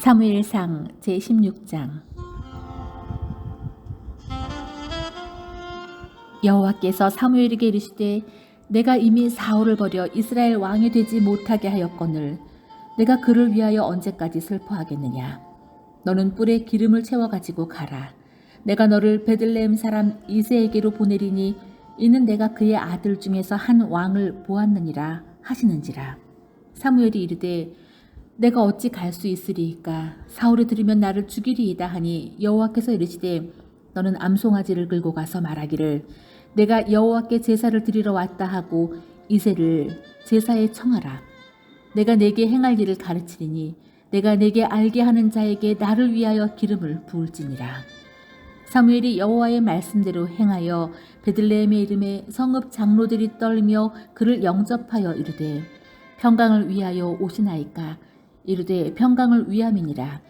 사무엘상 제16장. 여호와께서 사무엘에게 이르시되 내가 이미 사울을 버려 이스라엘 왕이 되지 못하게 하였거늘 내가 그를 위하여 언제까지 슬퍼하겠느냐. 너는 뿔에 기름을 채워 가지고 가라. 내가 너를 베들레헴 사람 이새에게로 보내리니 이는 내가 그의 아들 중에서 한 왕을 보았느니라 하시는지라. 사무엘이 이르되 내가 어찌 갈 수 있으리이까. 사울이 들으면 나를 죽이리이다 하니 여호와께서 이르시되 너는 암송아지를 끌고 가서 말하기를 내가 여호와께 제사를 드리러 왔다 하고 이새를 제사에 청하라. 내가 내게 행할 일을 가르치리니 내가 내게 알게 하는 자에게 나를 위하여 기름을 부을지니라. 사무엘이 여호와의 말씀대로 행하여 베들레헴의 이름에 성읍 장로들이 떨며 그를 영접하여 이르되 평강을 위하여 오시나이까. 이르되 평강을 위함이니라.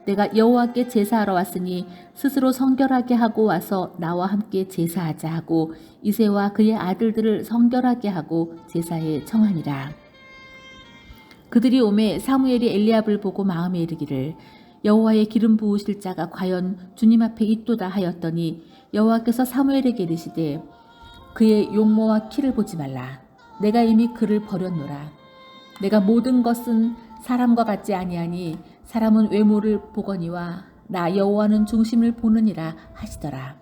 내가 여호와께 제사하러 왔으니 스스로 성결하게 하고 와서 나와 함께 제사하자 하고 이새와 그의 아들들을 성결하게 하고 제사에 청하니라. 그들이 오매 사무엘이 엘리압을 보고 마음에 이르기를 여호와의 기름 부으실 자가 과연 주님 앞에 있도다 하였더니 여호와께서 사무엘에게 이르시되 그의 용모와 키를 보지 말라. 내가 이미 그를 버렸노라. 내가 모든 것은 사람과 같지 아니하니 사람은 외모를 보거니와 나 여호와는 중심을 보느니라 하시더라.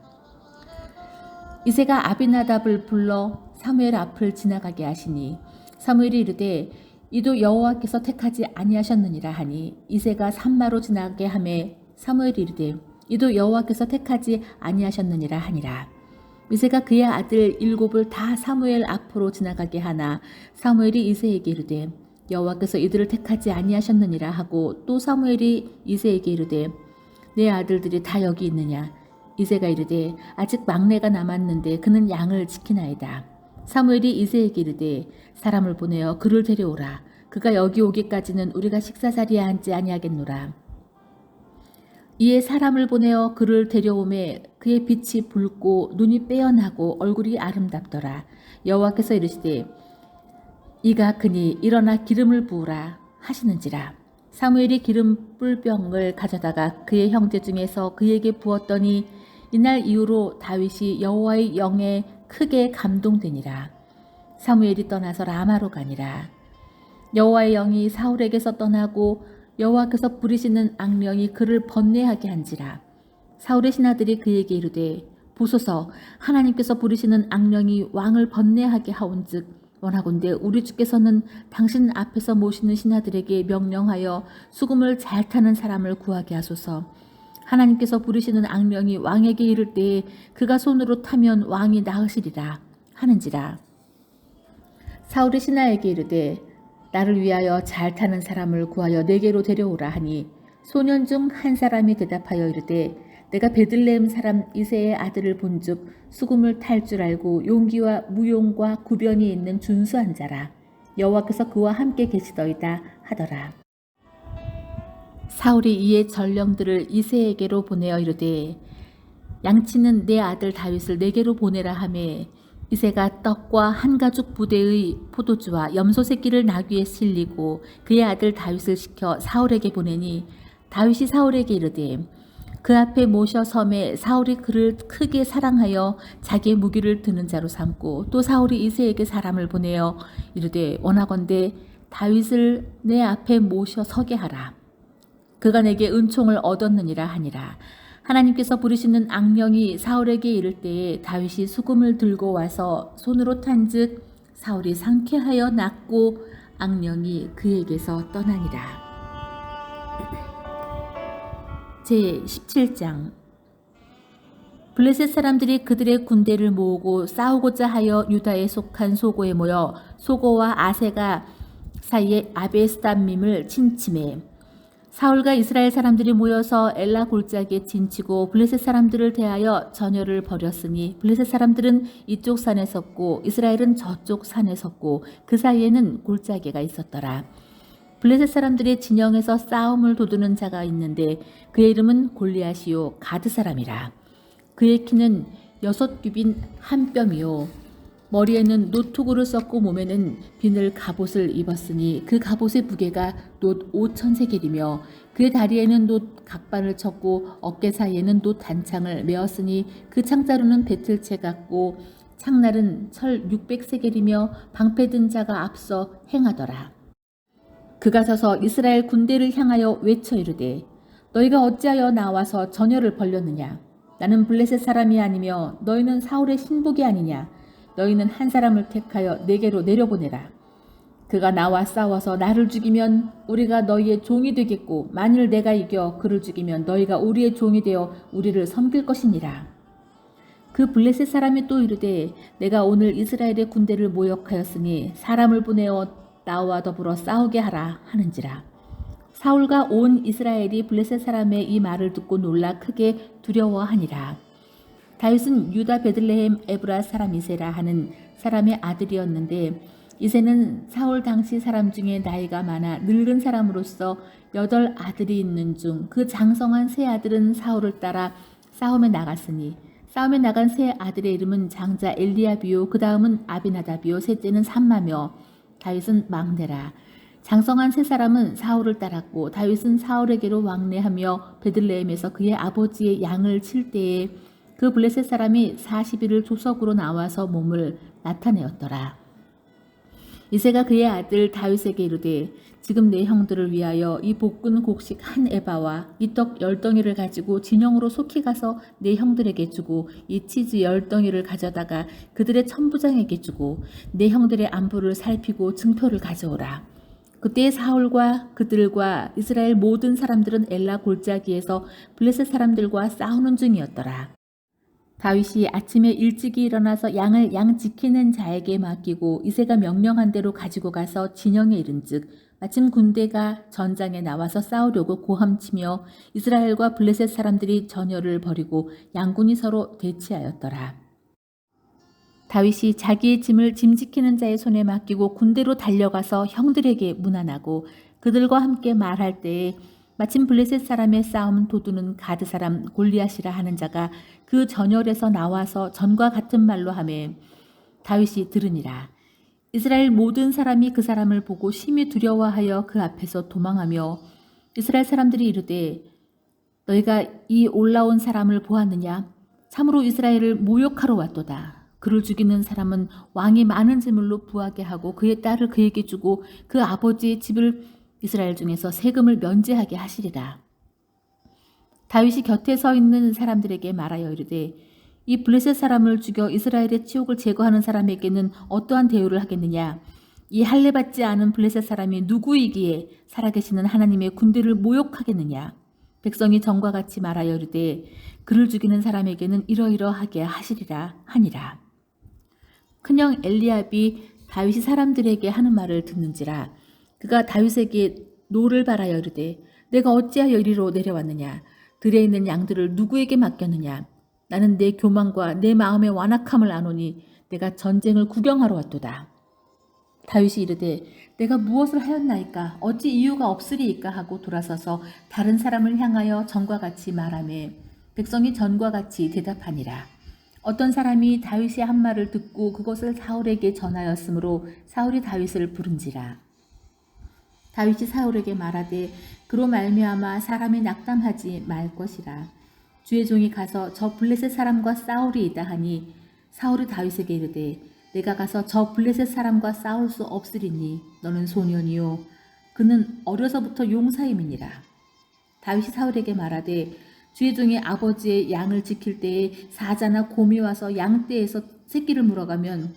이새가 아비나답을 불러 사무엘 앞을 지나가게 하시니 사무엘이 이르되 이도 여호와께서 택하지 아니하셨느니라 하니 이새가 산마로 지나게 하매 사무엘이 이르되 이도 여호와께서 택하지 아니하셨느니라 하니라. 이새가 그의 아들 7을 다 사무엘 앞으로 지나가게 하나 사무엘이 이새에게 이르되 여호와께서 이들을 택하지 아니하셨느니라 하고 또 사무엘이 이새에게 이르되 내 아들들이 다 여기 있느냐. 이새가 이르되 아직 막내가 남았는데 그는 양을 지키나이다. 사무엘이 이새에게 이르되 사람을 보내어 그를 데려오라. 그가 여기 오기까지는 우리가 식사 자리에 앉지 아니하겠노라. 이에 사람을 보내어 그를 데려오매 그의 빛이 붉고 눈이 빼어나고 얼굴이 아름답더라. 여호와께서 이르시되 이가 그니 일어나 기름을 부으라 하시는지라. 사무엘이 기름 뿔병을 가져다가 그의 형제 중에서 그에게 부었더니 이날 이후로 다윗이 여호와의 영에 크게 감동되니라. 사무엘이 떠나서 라마로 가니라. 여호와의 영이 사울에게서 떠나고 여호와께서 부리시는 악령이 그를 번뇌하게 한지라. 사울의 신하들이 그에게 이르되 보소서 하나님께서 부리시는 악령이 왕을 번뇌하게 하온즉 원하건대 우리 주께서는 당신 앞에서 모시는 신하들에게 명령하여 수금을 잘 타는 사람을 구하게 하소서. 하나님께서 부르시는 악령이 왕에게 이를 때에 그가 손으로 타면 왕이 나으시리라 하는지라. 사울이 신하에게 이르되 나를 위하여 잘 타는 사람을 구하여 내게로 데려오라 하니 소년 중 한 사람이 대답하여 이르되 내가 베들레헴 사람 이새의 아들을 본즉 수금을 탈 줄 알고 용기와 무용과 구변이 있는 준수한 자라. 여호와께서 그와 함께 계시더이다 하더라. 사울이 이에 전령들을 이새에게로 보내어 이르되 양치는 내 아들 다윗을 내게로 보내라 하매 이새가 떡과 한 가죽 부대의 포도주와 염소 새끼를 나귀에 실리고 그의 아들 다윗을 시켜 사울에게 보내니 다윗이 사울에게 이르되 그 앞에 모셔 섬에 사울이 그를 크게 사랑하여 자기의 무기를 드는 자로 삼고 또 사울이 이새에게 사람을 보내어 이르되 원하건대 다윗을 내 앞에 모셔 서게 하라. 그가 내게 은총을 얻었느니라 하니라. 하나님께서 부르시는 악령이 사울에게 이를 때에 다윗이 수금을 들고 와서 손으로 탄즉 사울이 상쾌하여 낫고 악령이 그에게서 떠나니라. 제17장. 블레셋 사람들이 그들의 군대를 모으고 싸우고자 하여 유다에 속한 소고에 모여 소고와 아세가 사이에 아베스담밈을 침침해 사울과 이스라엘 사람들이 모여서 엘라 골짜기에 진치고 블레셋 사람들을 대하여 전열을 벌였으니 블레셋 사람들은 이쪽 산에 섰고 이스라엘은 저쪽 산에 섰고 그 사이에는 골짜기가 있었더라. 블레셋 사람들의 진영에서 싸움을 도두는 자가 있는데 그의 이름은 골리앗이요 가드 사람이라. 그의 키는 6규빗 한 뼘이요 머리에는 노토구를 썼고 몸에는 비늘 갑옷을 입었으니 그 갑옷의 무게가 놋 5,000세겔이며 그의 다리에는 놋 각반을 쳤고 어깨 사이에는 놋 단창을 메었으니 그 창자루는 배틀채 같고 창날은 철 600세겔이며 방패 든 자가 앞서 행하더라. 그가 서서 이스라엘 군대를 향하여 외쳐 이르되 너희가 어찌하여 나와서 전열을 벌렸느냐. 나는 블레셋 사람이 아니며 너희는 사울의 신복이 아니냐. 너희는 한 사람을 택하여 내게로 내려보내라. 그가 나와 싸워서 나를 죽이면 우리가 너희의 종이 되겠고 만일 내가 이겨 그를 죽이면 너희가 우리의 종이 되어 우리를 섬길 것이니라. 그 블레셋 사람이 또 이르되 내가 오늘 이스라엘의 군대를 모욕하였으니 사람을 보내어 나와 더불어 싸우게 하라 하는지라. 사울과 온 이스라엘이 블레셋 사람의 이 말을 듣고 놀라 크게 두려워하니라. 다윗은 유다 베들레헴 에브라 사람 이세라 하는 사람의 아들이었는데 이세는 사울 당시 사람 중에 나이가 많아 늙은 사람으로서 8 아들이 있는 중 그 장성한 세 아들은 사울을 따라 싸움에 나갔으니 싸움에 나간 세 아들의 이름은 장자 엘리야비요 그 다음은 아비나답이요 셋째는 삼마며 다윗은 막내라. 장성한 세 사람은 사울을 따랐고 다윗은 사울에게로 왕래하며 베들레헴에서 그의 아버지의 양을 칠 때에 그 블레셋 사람이 40일을 조석으로 나와서 몸을 나타내었더라. 이새가 그의 아들 다윗에게 이르되 지금 내 형들을 위하여 이 볶은 곡식 한 에바와 이 떡 10덩이를 가지고 진영으로 속히 가서 내 형들에게 주고 이 치즈 10덩이를 가져다가 그들의 천부장에게 주고 내 형들의 안부를 살피고 증표를 가져오라. 그때 사울과 그들과 이스라엘 모든 사람들은 엘라 골짜기에서 블레셋 사람들과 싸우는 중이었더라. 다윗이 아침에 일찍이 일어나서 양을 양 지키는 자에게 맡기고 이새가 명령한 대로 가지고 가서 진영에 이른즉 마침 군대가 전장에 나와서 싸우려고 고함치며 이스라엘과 블레셋 사람들이 전열을 벌이고 양군이 서로 대치하였더라. 다윗이 자기의 짐을 짐 지키는 자의 손에 맡기고 군대로 달려가서 형들에게 문안하고 그들과 함께 말할 때에 마침 블레셋 사람의 싸움 도두는 가드 사람 골리앗이라 하는 자가 그 전열에서 나와서 전과 같은 말로 하매 다윗이 들으니라. 이스라엘 모든 사람이 그 사람을 보고 심히 두려워하여 그 앞에서 도망하며 이스라엘 사람들이 이르되 너희가 이 올라온 사람을 보았느냐? 참으로 이스라엘을 모욕하러 왔도다. 그를 죽이는 사람은 왕이 많은 재물로 부하게 하고 그의 딸을 그에게 주고 그 아버지의 집을 이스라엘 중에서 세금을 면제하게 하시리라. 다윗이 곁에 서 있는 사람들에게 말하여 이르되 이 블레셋 사람을 죽여 이스라엘의 치욕을 제거하는 사람에게는 어떠한 대우를 하겠느냐. 이 할례받지 않은 블레셋 사람이 누구이기에 살아계시는 하나님의 군대를 모욕하겠느냐. 백성이 전과 같이 말하여 이르되 그를 죽이는 사람에게는 이러이러하게 하시리라 하니라. 큰형 엘리압이 다윗이 사람들에게 하는 말을 듣는지라. 그가 다윗에게 노를 바라여 이르되 내가 어찌하여 이리로 내려왔느냐. 들에 있는 양들을 누구에게 맡겼느냐. 나는 내 교만과 내 마음의 완악함을 아노니 내가 전쟁을 구경하러 왔도다. 다윗이 이르되 내가 무엇을 하였나이까 어찌 이유가 없으리이까 하고 돌아서서 다른 사람을 향하여 전과 같이 말하매 백성이 전과 같이 대답하니라. 어떤 사람이 다윗의 한 말을 듣고 그것을 사울에게 전하였으므로 사울이 다윗을 부른지라. 다윗이 사울에게 말하되 그로 말미암아 사람이 낙담하지 말 것이라. 주의 종이 가서 저 블레셋 사람과 싸우리이다 하니 사울이 다윗에게 이르되 내가 가서 저 블레셋 사람과 싸울 수 없으리니 너는 소년이요 그는 어려서부터 용사임이니라. 다윗이 사울에게 말하되 주의 종이 아버지의 양을 지킬 때에 사자나 곰이 와서 양떼에서 새끼를 물어가면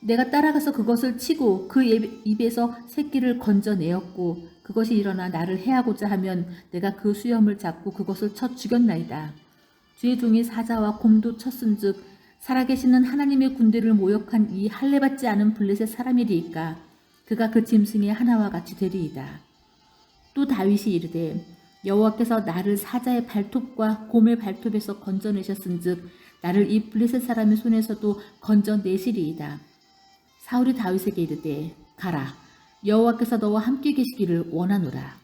내가 따라가서 그것을 치고 그 입에서 새끼를 건져내었고 그것이 일어나 나를 해하고자 하면 내가 그 수염을 잡고 그것을 쳐 죽였나이다. 주의 종이 사자와 곰도 쳤은즉 살아계시는 하나님의 군대를 모욕한 이 할례받지 않은 블레셋 사람이리이까 그가 그 짐승의 하나와 같이 되리이다. 또 다윗이 이르되 여호와께서 나를 사자의 발톱과 곰의 발톱에서 건져내셨은즉 나를 이 블레셋 사람의 손에서도 건져내시리이다. 사울이 다윗에게 이르되 가라 여호와께서 너와 함께 계시기를 원하노라.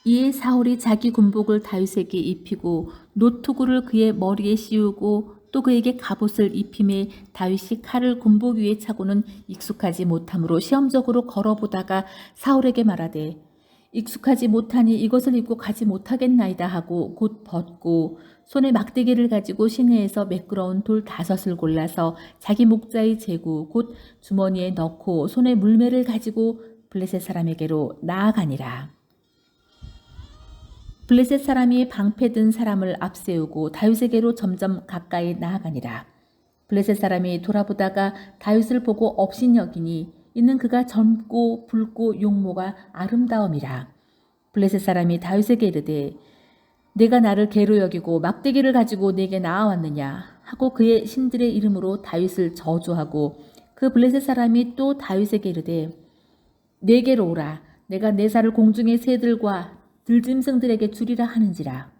이에 사울이 자기 군복을 다윗에게 입히고 노토구를 그의 머리에 씌우고 또 그에게 갑옷을 입힘에 다윗이 칼을 군복 위에 차고는 익숙하지 못함으로 시험적으로 걸어보다가 사울에게 말하되 익숙하지 못하니 이것을 입고 가지 못하겠나이다 하고 곧 벗고 손에 막대기를 가지고 시내에서 매끄러운 돌 5을 골라서 자기 목자의 제구 곧 주머니에 넣고 손에 물매를 가지고 블레셋 사람에게로 나아가니라. 블레셋 사람이 방패든 사람을 앞세우고 다윗에게로 점점 가까이 나아가니라. 블레셋 사람이 돌아보다가 다윗을 보고 업신여기니 이는 그가 젊고 붉고 용모가 아름다움이라. 블레셋 사람이 다윗에게 이르되 내가 나를 개로 여기고 막대기를 가지고 내게 나아왔느냐 하고 그의 신들의 이름으로 다윗을 저주하고 그 블레셋 사람이 또 다윗에게 이르되 내게로 오라. 내가 내 살을 공중의 새들과 들짐승들에게 주리라 하는지라.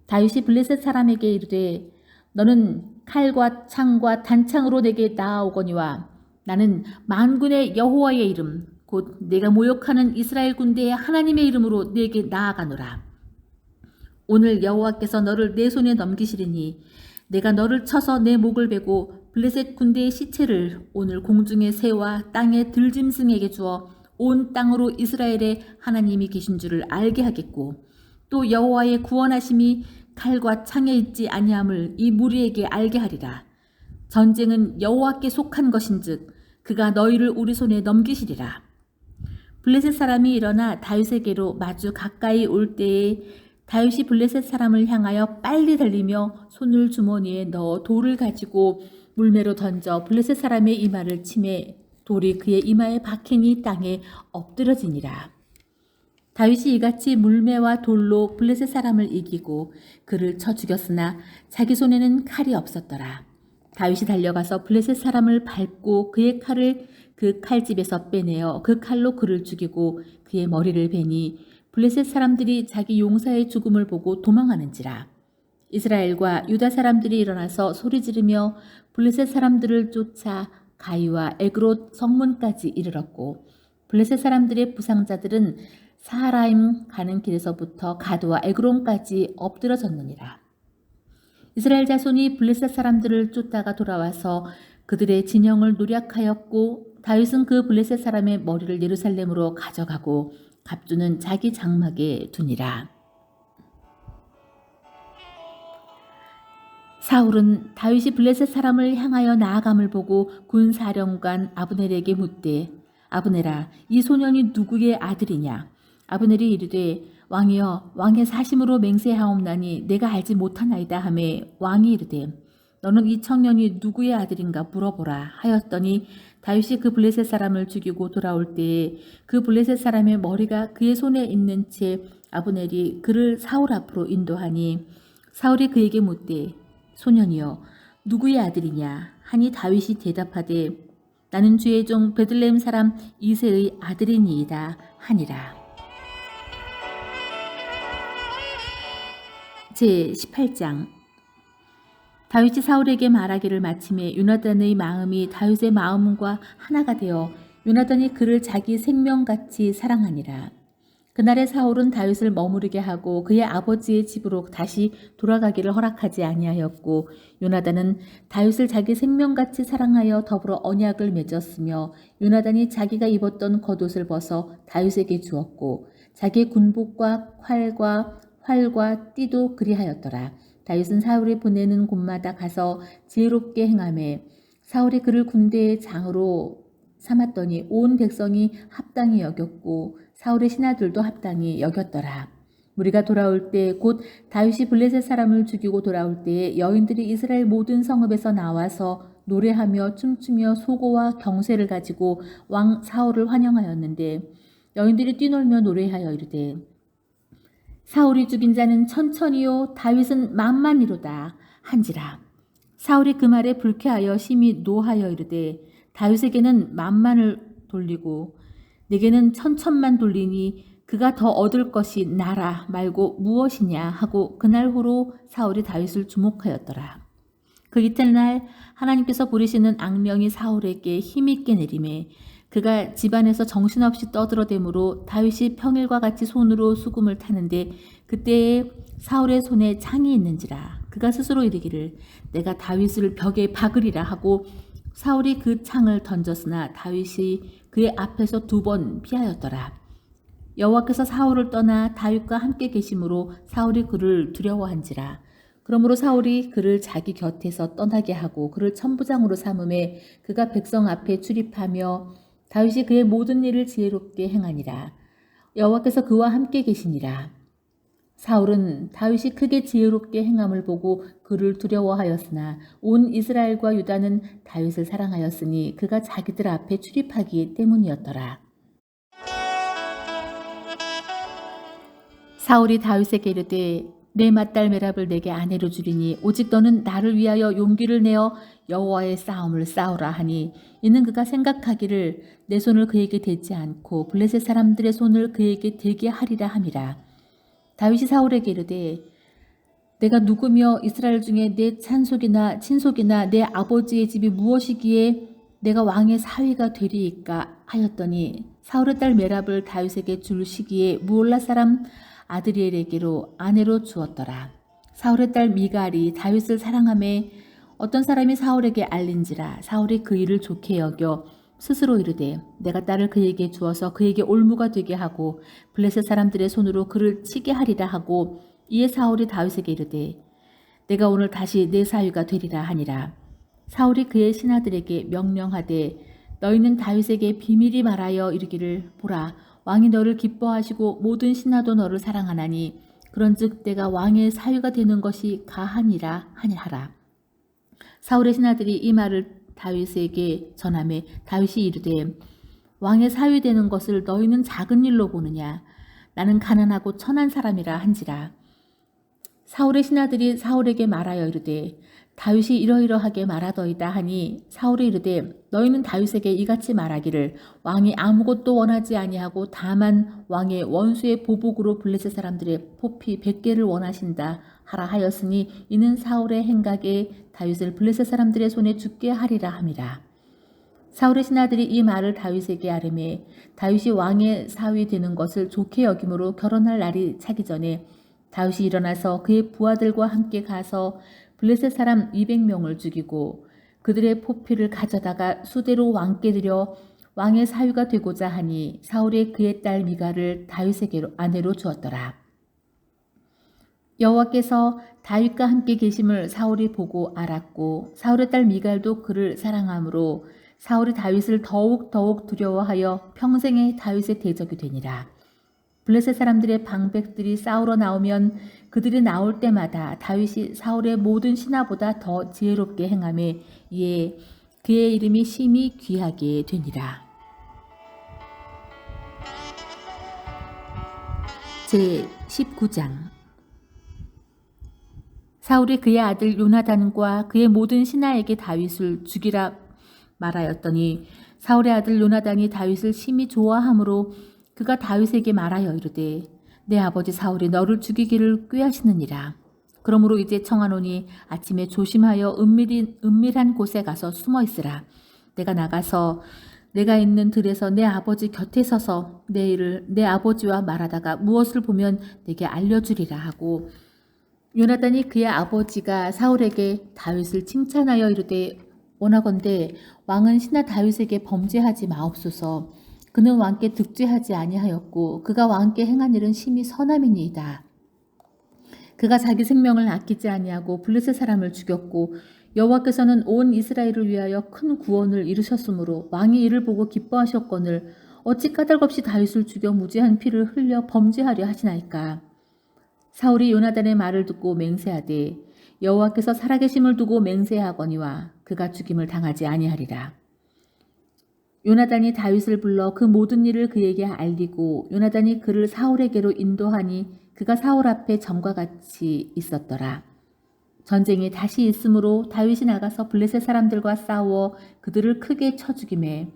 다윗이 블레셋 사람에게 이르되 너는 칼과 창과 단창으로 내게 나아오거니와 나는 만군의 여호와의 이름 곧 내가 모욕하는 이스라엘 군대의 하나님의 이름으로 내게 나아가노라. 오늘 여호와께서 너를 내 손에 넘기시리니 내가 너를 쳐서 내 목을 베고 블레셋 군대의 시체를 오늘 공중의 새와 땅의 들짐승에게 주어 온 땅으로 이스라엘의 하나님이 계신 줄을 알게 하겠고 또 여호와의 구원하심이 칼과 창에 있지 아니함을 이 무리에게 알게 하리라. 전쟁은 여호와께 속한 것인즉 그가 너희를 우리 손에 넘기시리라. 블레셋 사람이 일어나 다윗에게로 마주 가까이 올 때에 다윗이 블레셋 사람을 향하여 빨리 달리며 손을 주머니에 넣어 돌을 가지고 물매로 던져 블레셋 사람의 이마를 치매 돌이 그의 이마에 박히니 땅에 엎드러지니라. 다윗이 이같이 물매와 돌로 블레셋 사람을 이기고 그를 쳐 죽였으나 자기 손에는 칼이 없었더라. 다윗이 달려가서 블레셋 사람을 밟고 그의 칼을 그 칼집에서 빼내어 그 칼로 그를 죽이고 그의 머리를 베니 블레셋 사람들이 자기 용사의 죽음을 보고 도망하는지라. 이스라엘과 유다 사람들이 일어나서 소리 지르며 블레셋 사람들을 쫓아 가이와 에그롯 성문까지 이르렀고 블레셋 사람들의 부상자들은 사하라임 가는 길에서부터 가드와 에그론까지 엎드러졌느니라. 이스라엘 자손이 블레셋 사람들을 쫓다가 돌아와서 그들의 진영을 노략하였고 다윗은 그 블레셋 사람의 머리를 예루살렘으로 가져가고 갑주는 자기 장막에 두니라. 사울은 다윗이 블레셋 사람을 향하여 나아감을 보고 군사령관 아브넬에게 묻되 아브넬아 이 소년이 누구의 아들이냐. 아브넬이 이르되 왕이여 왕의 사심으로 맹세하옵나니 내가 알지 못하나이다 하매 왕이 이르되 너는 이 청년이 누구의 아들인가 물어보라 하였더니 다윗이 그 블레셋 사람을 죽이고 돌아올 때에 그 블레셋 사람의 머리가 그의 손에 있는 채 아브넬이 그를 사울 앞으로 인도하니 사울이 그에게 묻되 소년이여 누구의 아들이냐 하니 다윗이 대답하되 나는 주의 종 베들레헴 사람 이새의 아들이니이다 하니라. 제18장 다윗이 사울에게 말하기를 마침에 요나단의 마음이 다윗의 마음과 하나가 되어 요나단이 그를 자기 생명같이 사랑하니라. 그날에 사울은 다윗을 머무르게 하고 그의 아버지의 집으로 다시 돌아가기를 허락하지 아니하였고 요나단은 다윗을 자기 생명같이 사랑하여 더불어 언약을 맺었으며 요나단이 자기가 입었던 겉옷을 벗어 다윗에게 주었고 자기의 군복과 활과 띠도 그리하였더라. 다윗은 사울이 보내는 곳마다 가서 지혜롭게 행하매 사울이 그를 군대의 장으로 삼았더니 온 백성이 합당히 여겼고 사울의 신하들도 합당히 여겼더라. 무리가 돌아올 때 곧 다윗이 블레셋 사람을 죽이고 돌아올 때에 여인들이 이스라엘 모든 성읍에서 나와서 노래하며 춤추며 소고와 경쇠를 가지고 왕 사울을 환영하였는데 여인들이 뛰놀며 노래하여 이르되 사울이 죽인 자는 천천히요 다윗은 만만이로다 한지라. 사울이 그 말에 불쾌하여 심히 노하여 이르되 다윗에게는 만만을 돌리고 내게는 천천만 돌리니 그가 더 얻을 것이 나라 말고 무엇이냐 하고 그날후로 사울이 다윗을 주목하였더라. 그 이튿날 하나님께서 부리시는 악령이 사울에게 힘있게 내림에 그가 집안에서 정신없이 떠들어대므로 다윗이 평일과 같이 손으로 수금을 타는데 그때에 사울의 손에 창이 있는지라. 그가 스스로 이르기를 내가 다윗을 벽에 박으리라 하고 사울이 그 창을 던졌으나 다윗이 그의 앞에서 2번 피하였더라. 여호와께서 사울을 떠나 다윗과 함께 계심으로 사울이 그를 두려워한지라. 그러므로 사울이 그를 자기 곁에서 떠나게 하고 그를 천부장으로 삼음에 그가 백성 앞에 출입하며 다윗이 그의 모든 일을 지혜롭게 행하니라. 여호와께서 그와 함께 계시니라. 사울은 다윗이 크게 지혜롭게 행함을 보고 그를 두려워하였으나 온 이스라엘과 유다는 다윗을 사랑하였으니 그가 자기들 앞에 출입하기 때문이었더라. 사울이 다윗에게 이르되 내 맏딸 메랍을 내게 아내로 주리니 오직 너는 나를 위하여 용기를 내어 여호와의 싸움을 싸우라 하니 이는 그가 생각하기를 내 손을 그에게 대지 않고 블레셋 사람들의 손을 그에게 대게 하리라 함이라. 다윗이 사울에게 이르되 내가 누구며 이스라엘 중에 내 찬속이나 친속이나 내 아버지의 집이 무엇이기에 내가 왕의 사위가 되리이까 하였더니 사울의 딸 메랍을 다윗에게 줄 시기에 무올라 사람 아드리엘에게로 아내로 주었더라. 사울의 딸 미갈이 다윗을 사랑하매 어떤 사람이 사울에게 알린지라 사울이 그 일을 좋게 여겨 스스로 이르되 내가 딸을 그에게 주어서 그에게 올무가 되게 하고 블레셋 사람들의 손으로 그를 치게 하리라 하고 이에 사울이 다윗에게 이르되 내가 오늘 다시 내 사위가 되리라 하니라. 사울이 그의 신하들에게 명령하되 너희는 다윗에게 비밀이 말하여 이르기를 보라 왕이 너를 기뻐하시고 모든 신하도 너를 사랑하나니 그런즉 내가 왕의 사위가 되는 것이 가하니라 하니하라. 사울의 신하들이 이 말을 다윗에게 전하매 다윗이 이르되 왕의 사위 되는 것을 너희는 작은 일로 보느냐 나는 가난하고 천한 사람이라 한지라. 사울의 신하들이 사울에게 말하여 이르되 다윗이 이러이러하게 말하더이다 하니 사울이 이르되 너희는 다윗에게 이같이 말하기를 왕이 아무것도 원하지 아니하고 다만 왕의 원수의 보복으로 블레셋 사람들의 포피 100개를 원하신다 하라 하였으니 이는 사울의 행각에 다윗을 블레셋 사람들의 손에 죽게 하리라 함이라. 사울의 신하들이 이 말을 다윗에게 아뢰매 다윗이 왕의 사위 되는 것을 좋게 여김으로 결혼할 날이 차기 전에 다윗이 일어나서 그의 부하들과 함께 가서 블레셋 사람 200명을 죽이고 그들의 포피를 가져다가 수대로 왕께 드려 왕의 사위가 되고자 하니 사울이 그의 딸 미갈을 다윗에게 아내로 주었더라. 여호와께서 다윗과 함께 계심을 사울이 보고 알았고 사울의 딸 미갈도 그를 사랑하므로 사울이 다윗을 더욱 두려워하여 평생에 다윗의 대적이 되니라. 블레셋 사람들의 방백들이 싸우러 나오면 그들이 나올 때마다 다윗이 사울의 모든 신하보다 더 지혜롭게 행하매 이에 그의 이름이 심히 귀하게 되니라. 제 19장 사울이 그의 아들 요나단과 그의 모든 신하에게 다윗을 죽이라 말하였더니 사울의 아들 요나단이 다윗을 심히 좋아하므로 그가 다윗에게 말하여 이르되 내 아버지 사울이 너를 죽이기를 꾀하시느니라. 그러므로 이제 청하노니 아침에 조심하여 은밀한 곳에 가서 숨어 있으라. 내가 나가서 내가 있는 들에서 내 아버지 곁에 서서 내 일을 내 아버지와 말하다가 무엇을 보면 내게 알려주리라 하고 요나단이 그의 아버지가 사울에게 다윗을 칭찬하여 이르되 원하건대 왕은 신하 다윗에게 범죄하지 마옵소서. 그는 왕께 득죄하지 아니하였고 그가 왕께 행한 일은 심히 선함이니이다. 그가 자기 생명을 아끼지 아니하고 블레셋 사람을 죽였고 여호와께서는 온 이스라엘을 위하여 큰 구원을 이루셨으므로 왕이 이를 보고 기뻐하셨거늘 어찌 까닭없이 다윗을 죽여 무지한 피를 흘려 범죄하려 하시나이까. 사울이 요나단의 말을 듣고 맹세하되 여호와께서 살아계심을 두고 맹세하거니와 그가 죽임을 당하지 아니하리라. 요나단이 다윗을 불러 그 모든 일을 그에게 알리고 요나단이 그를 사울에게로 인도하니 그가 사울 앞에 전과 같이 있었더라. 전쟁이 다시 있으므로 다윗이 나가서 블레셋 사람들과 싸워 그들을 크게 쳐 죽이매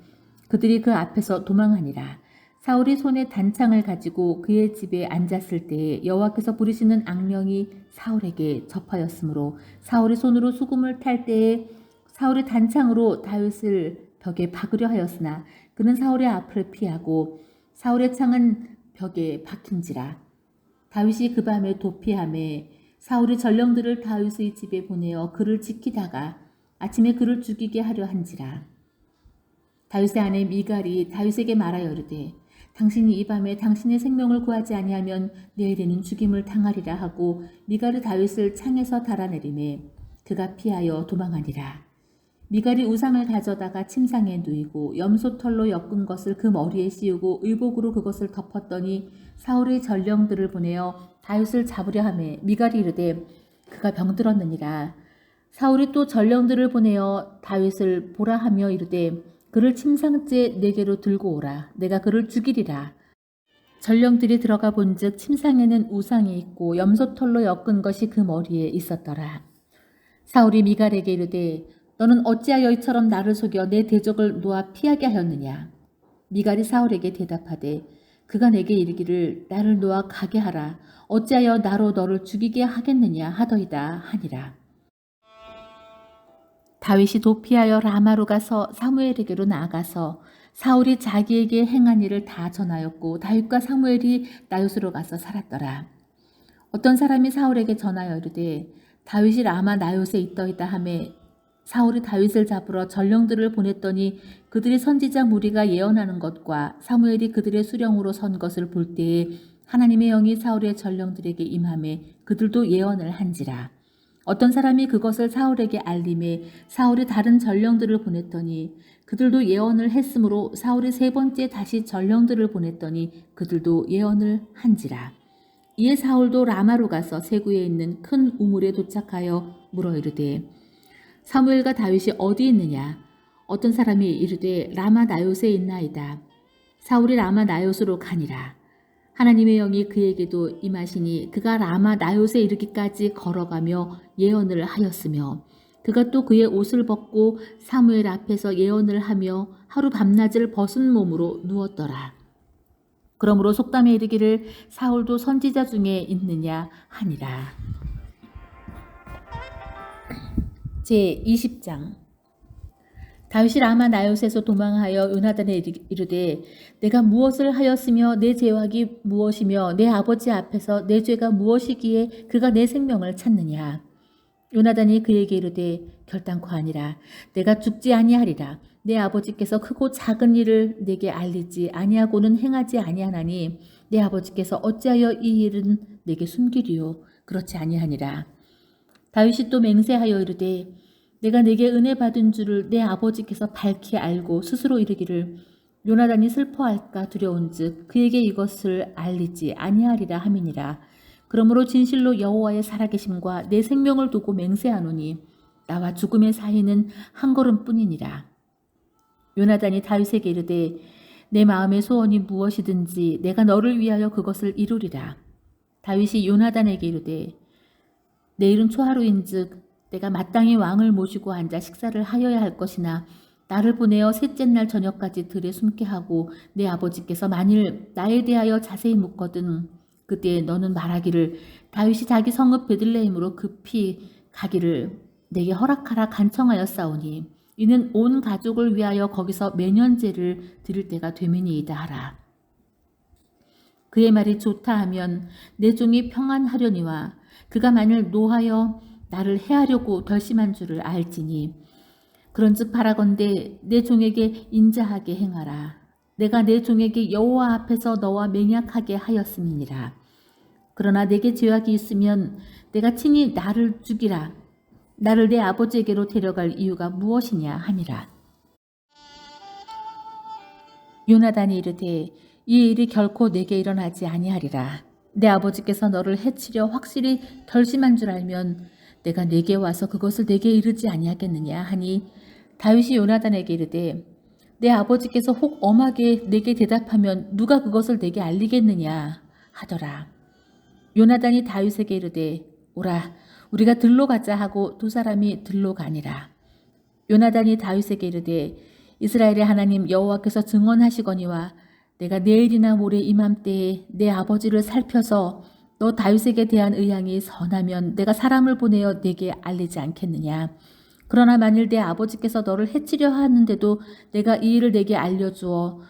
그들이 그 앞에서 도망하니라. 사울이 손에 단창을 가지고 그의 집에 앉았을 때에 여호와께서 부리시는 악령이 사울에게 접하였으므로 사울이 손으로 수금을 탈 때에 사울이 단창으로 다윗을 벽에 박으려 하였으나 그는 사울의 앞을 피하고 사울의 창은 벽에 박힌지라. 다윗이 그 밤에 도피하매 사울이 전령들을 다윗의 집에 보내어 그를 지키다가 아침에 그를 죽이게 하려 한지라. 다윗의 아내 미갈이 다윗에게 말하여 이르되 당신이 이 밤에 당신의 생명을 구하지 아니하면 내일에는 죽임을 당하리라 하고 미갈이 다윗을 창에서 달아내리매 그가 피하여 도망하니라. 미갈이 우상을 가져다가 침상에 누이고 염소털로 엮은 것을 그 머리에 씌우고 의복으로 그것을 덮었더니 사울의 전령들을 보내어 다윗을 잡으려 하매 미갈이 이르되 그가 병들었느니라. 사울이 또 전령들을 보내어 다윗을 보라 하며 이르되 그를 침상째 내게로 들고 오라. 내가 그를 죽이리라. 전령들이 들어가 본즉 침상에는 우상이 있고 염소털로 엮은 것이 그 머리에 있었더라. 사울이 미갈에게 이르되 너는 어찌하여 이처럼 나를 속여 내 대적을 놓아 피하게 하였느냐. 미갈이 사울에게 대답하되 그가 내게 이르기를 나를 놓아 가게 하라. 어찌하여 나로 너를 죽이게 하겠느냐 하더이다 하니라. 다윗이 도피하여 라마로 가서 사무엘에게로 나아가서 사울이 자기에게 행한 일을 다 전하였고 다윗과 사무엘이 나요스로 가서 살았더라. 어떤 사람이 사울에게 전하여 이르되 다윗이 라마 나요스에 있더이다 하매 사울이 다윗을 잡으러 전령들을 보냈더니 그들의 선지자 무리가 예언하는 것과 사무엘이 그들의 수령으로 선 것을 볼 때에 하나님의 영이 사울의 전령들에게 임하매 그들도 예언을 한지라. 어떤 사람이 그것을 사울에게 알림해 사울이 다른 전령들을 보냈더니 그들도 예언을 했으므로 사울이 세 번째 다시 전령들을 보냈더니 그들도 예언을 한지라. 이에 사울도 라마로 가서 세구에 있는 큰 우물에 도착하여 물어 이르되 사무엘과 다윗이 어디 있느냐? 어떤 사람이 이르되 라마 나요스에 있나이다. 사울이 라마 나요스로 가니라. 하나님의 영이 그에게도 임하시니 그가 라마 나요스에 이르기까지 걸어가며 예언을 하였으며 그가 또 그의 옷을 벗고 사무엘 앞에서 예언을 하며 하루 밤낮을 벗은 몸으로 누웠더라. 그러므로 속담에 이르기를 사울도 선지자 중에 있느냐 하니라. 제20장 다윗이 라마 나요스에서 도망하여 요나단에 이르되 내가 무엇을 하였으며 내 죄악이 무엇이며 내 아버지 앞에서 내 죄가 무엇이기에 그가 내 생명을 찾느냐. 요나단이 그에게 이르되 결단코 아니라 내가 죽지 아니하리라. 내 아버지께서 크고 작은 일을 내게 알리지 아니하고는 행하지 아니하나니 내 아버지께서 어찌하여 이 일은 내게 숨기리요. 그렇지 아니하니라. 다윗이 또 맹세하여 이르되 내가 내게 은혜 받은 줄을 내 아버지께서 밝히 알고 스스로 이르기를 요나단이 슬퍼할까 두려운즉 그에게 이것을 알리지 아니하리라 함이니라. 그러므로 진실로 여호와의 살아계심과 내 생명을 두고 맹세하노니 나와 죽음의 사이는 한 걸음뿐이니라. 요나단이 다윗에게 이르되 내 마음의 소원이 무엇이든지 내가 너를 위하여 그것을 이루리라. 다윗이 요나단에게 이르되 내일은 초하루인즉 내가 마땅히 왕을 모시고 앉아 식사를 하여야 할 것이나 나를 보내어 셋째 날 저녁까지 들에 숨게 하고 내 아버지께서 만일 나에 대하여 자세히 묻거든 그때 너는 말하기를 다윗이 자기 성읍 베들레헴으로 급히 가기를 내게 허락하라 간청하였사오니 이는 온 가족을 위하여 거기서 매년제를 드릴 때가 되매니이다 하라. 그의 말이 좋다 하면 내 종이 평안하려니와 그가 만일 노하여 나를 해하려고 결심한 줄을 알지니 그런즉 바라건대 내 종에게 인자하게 행하라. 내가 내 종에게 여호와 앞에서 너와 맹약하게 하였음이니라. 그러나 내게 죄악이 있으면 내가 친히 나를 죽이라. 나를 내 아버지에게로 데려갈 이유가 무엇이냐 하니라. 요나단이 이르되 이 일이 결코 내게 일어나지 아니하리라. 내 아버지께서 너를 해치려 확실히 결심한 줄 알면 내가 내게 와서 그것을 내게 이르지 아니하겠느냐 하니 다윗이 요나단에게 이르되 내 아버지께서 혹 엄하게 내게 대답하면 누가 그것을 내게 알리겠느냐 하더라. 요나단이 다윗에게 이르되 오라 우리가 들로 가자 하고 두 사람이 들로 가니라. 요나단이 다윗에게 이르되 이스라엘의 하나님 여호와께서 증언하시거니와 내가 내일이나 모레 이맘때에 내 아버지를 살펴서 너 다윗에게 대한 의향이 선하면 내가 사람을 보내어 내게 알리지 않겠느냐. 그러나 만일 내 아버지께서 너를 해치려 하는데도 내가 이 일을 내게 알려주어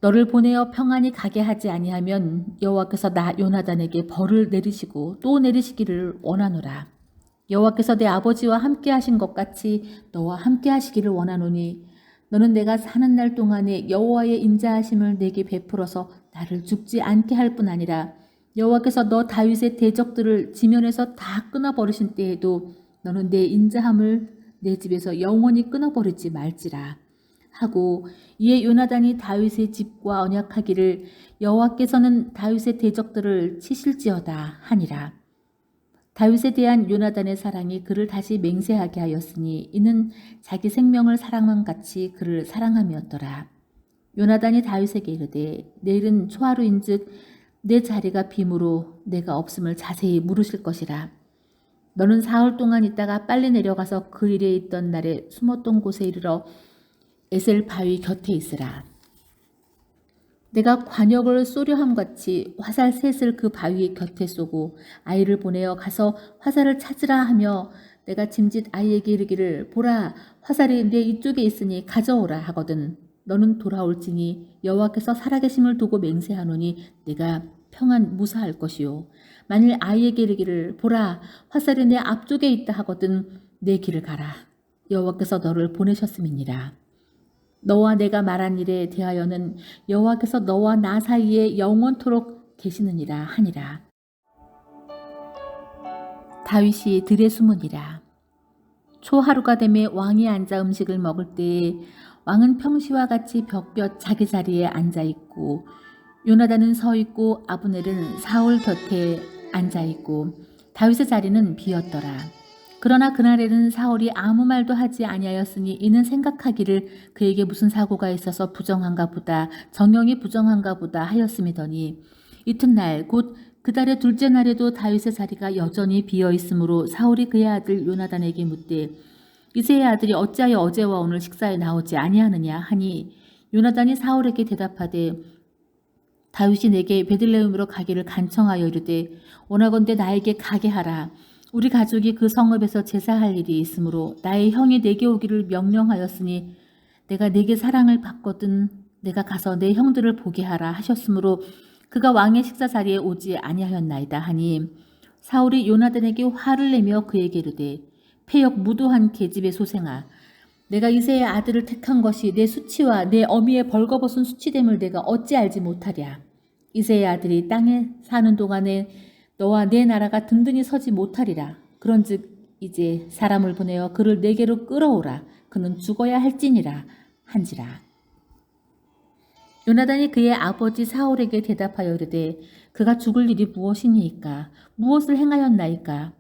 너를 보내어 평안히 가게 하지 아니하면 여호와께서 나 요나단에게 벌을 내리시고 또 내리시기를 원하노라. 여호와께서 내 아버지와 함께 하신 것 같이 너와 함께 하시기를 원하노니 너는 내가 사는 날 동안에 여호와의 인자하심을 내게 베풀어서 나를 죽지 않게 할 뿐 아니라 여호와께서 너 다윗의 대적들을 지면에서 다 끊어버리신 때에도 너는 내 인자함을 내 집에서 영원히 끊어버리지 말지라 하고, 이에 요나단이 다윗의 집과 언약하기를 여호와께서는 다윗의 대적들을 치실지어다 하니라. 다윗에 대한 요나단의 사랑이 그를 다시 맹세하게 하였으니 이는 자기 생명을 사랑함 같이 그를 사랑함이었더라. 요나단이 다윗에게 이르되 내일은 초하루인즉 내 자리가 빔으로 내가 없음을 자세히 물으실 것이라. 너는 사흘 동안 있다가 빨리 내려가서 그 일에 있던 날에 숨었던 곳에 이르러 에셀 바위 곁에 있으라. 내가 관역을 쏘려 함같이 화살 셋을 그 바위 곁에 쏘고 아이를 보내어 가서 화살을 찾으라 하며 내가 짐짓 아이에게 이르기를 보라 화살이 내 이쪽에 있으니 가져오라 하거든 너는 돌아올지니 여호와께서 살아계심을 두고 맹세하노니 내가 평안 무사할 것이요 만일 아이에게 이르기를 보라 화살이 내 앞쪽에 있다 하거든 내 길을 가라 여호와께서 너를 보내셨음이니라. 너와 내가 말한 일에 대하여는 여호와께서 너와 나 사이에 영원토록 계시느니라 하니라. 다윗이 들에 숨으니라. 초하루가 되매 왕이 앉아 음식을 먹을 때에 왕은 평시와 같이 벽곁 자기 자리에 앉아 있고 요나단은 서 있고 아브넬은 사울 곁에 앉아 있고 다윗의 자리는 비었더라. 그러나 그날에는 사울이 아무 말도 하지 아니하였으니 이는 생각하기를 그에게 무슨 사고가 있어서 부정한가 보다 정령이 부정한가 보다 하였음이더니 이튿날 곧 그 달의 둘째 날에도 다윗의 자리가 여전히 비어 있으므로 사울이 그의 아들 요나단에게 묻되 이새의 아들이 어찌하여 어제와 오늘 식사에 나오지 아니하느냐 하니 요나단이 사울에게 대답하되 다윗이 내게 베들레헴으로 가기를 간청하여 이르되 원하건대 나에게 가게 하라. 우리 가족이 그 성읍에서 제사할 일이 있으므로 나의 형이 내게 오기를 명령하였으니 내가 내게 사랑을 받거든 내가 가서 내 형들을 보게 하라 하셨으므로 그가 왕의 식사 자리에 오지 아니하였나이다 하니 사울이 요나단에게 화를 내며 그에게 이르되 패역 무도한 계집의 소생아 내가 이새의 아들을 택한 것이 내 수치와 내 어미의 벌거벗은 수치됨을 내가 어찌 알지 못하랴. 이새의 아들이 땅에 사는 동안에 너와 내 나라가 든든히 서지 못하리라. 그런즉 이제 사람을 보내어 그를 내게로 끌어오라. 그는 죽어야 할지니라 한지라. 요나단이 그의 아버지 사울에게 대답하여 이르되 그가 죽을 일이 무엇이니이까? 무엇을 행하였나이까?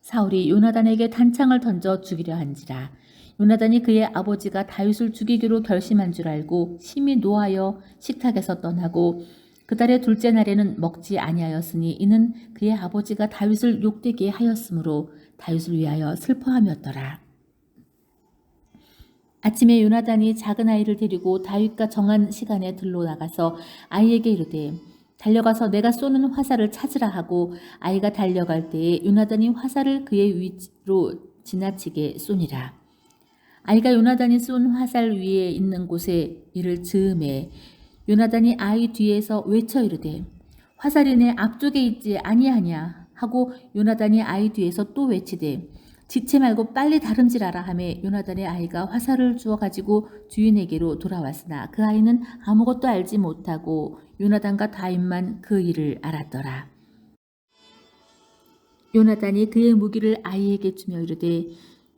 사울이 요나단에게 단창을 던져 죽이려 한지라. 요나단이 그의 아버지가 다윗을 죽이기로 결심한 줄 알고 심히 노하여 식탁에서 떠나고 그 달의 둘째 날에는 먹지 아니하였으니 이는 그의 아버지가 다윗을 욕되게 하였으므로 다윗을 위하여 슬퍼함이었더라. 아침에 요나단이 작은 아이를 데리고 다윗과 정한 시간에 들로 나가서 아이에게 이르되 달려가서 내가 쏘는 화살을 찾으라 하고 아이가 달려갈 때에 요나단이 화살을 그의 위로 지나치게 쏘니라. 아이가 요나단이 쏜 화살 위에 있는 곳에 이를 즈음에 요나단이 아이 뒤에서 외쳐 이르되 화살이 내 앞쪽에 있지 아니하냐 하고 요나단이 아이 뒤에서 또 외치되 지체 말고 빨리 다름질하라 하매 요나단의 아이가 화살을 주워 가지고 주인에게로 돌아왔으나 그 아이는 아무것도 알지 못하고 요나단과 다윗만 그 일을 알았더라. 요나단이 그의 무기를 아이에게 주며 이르되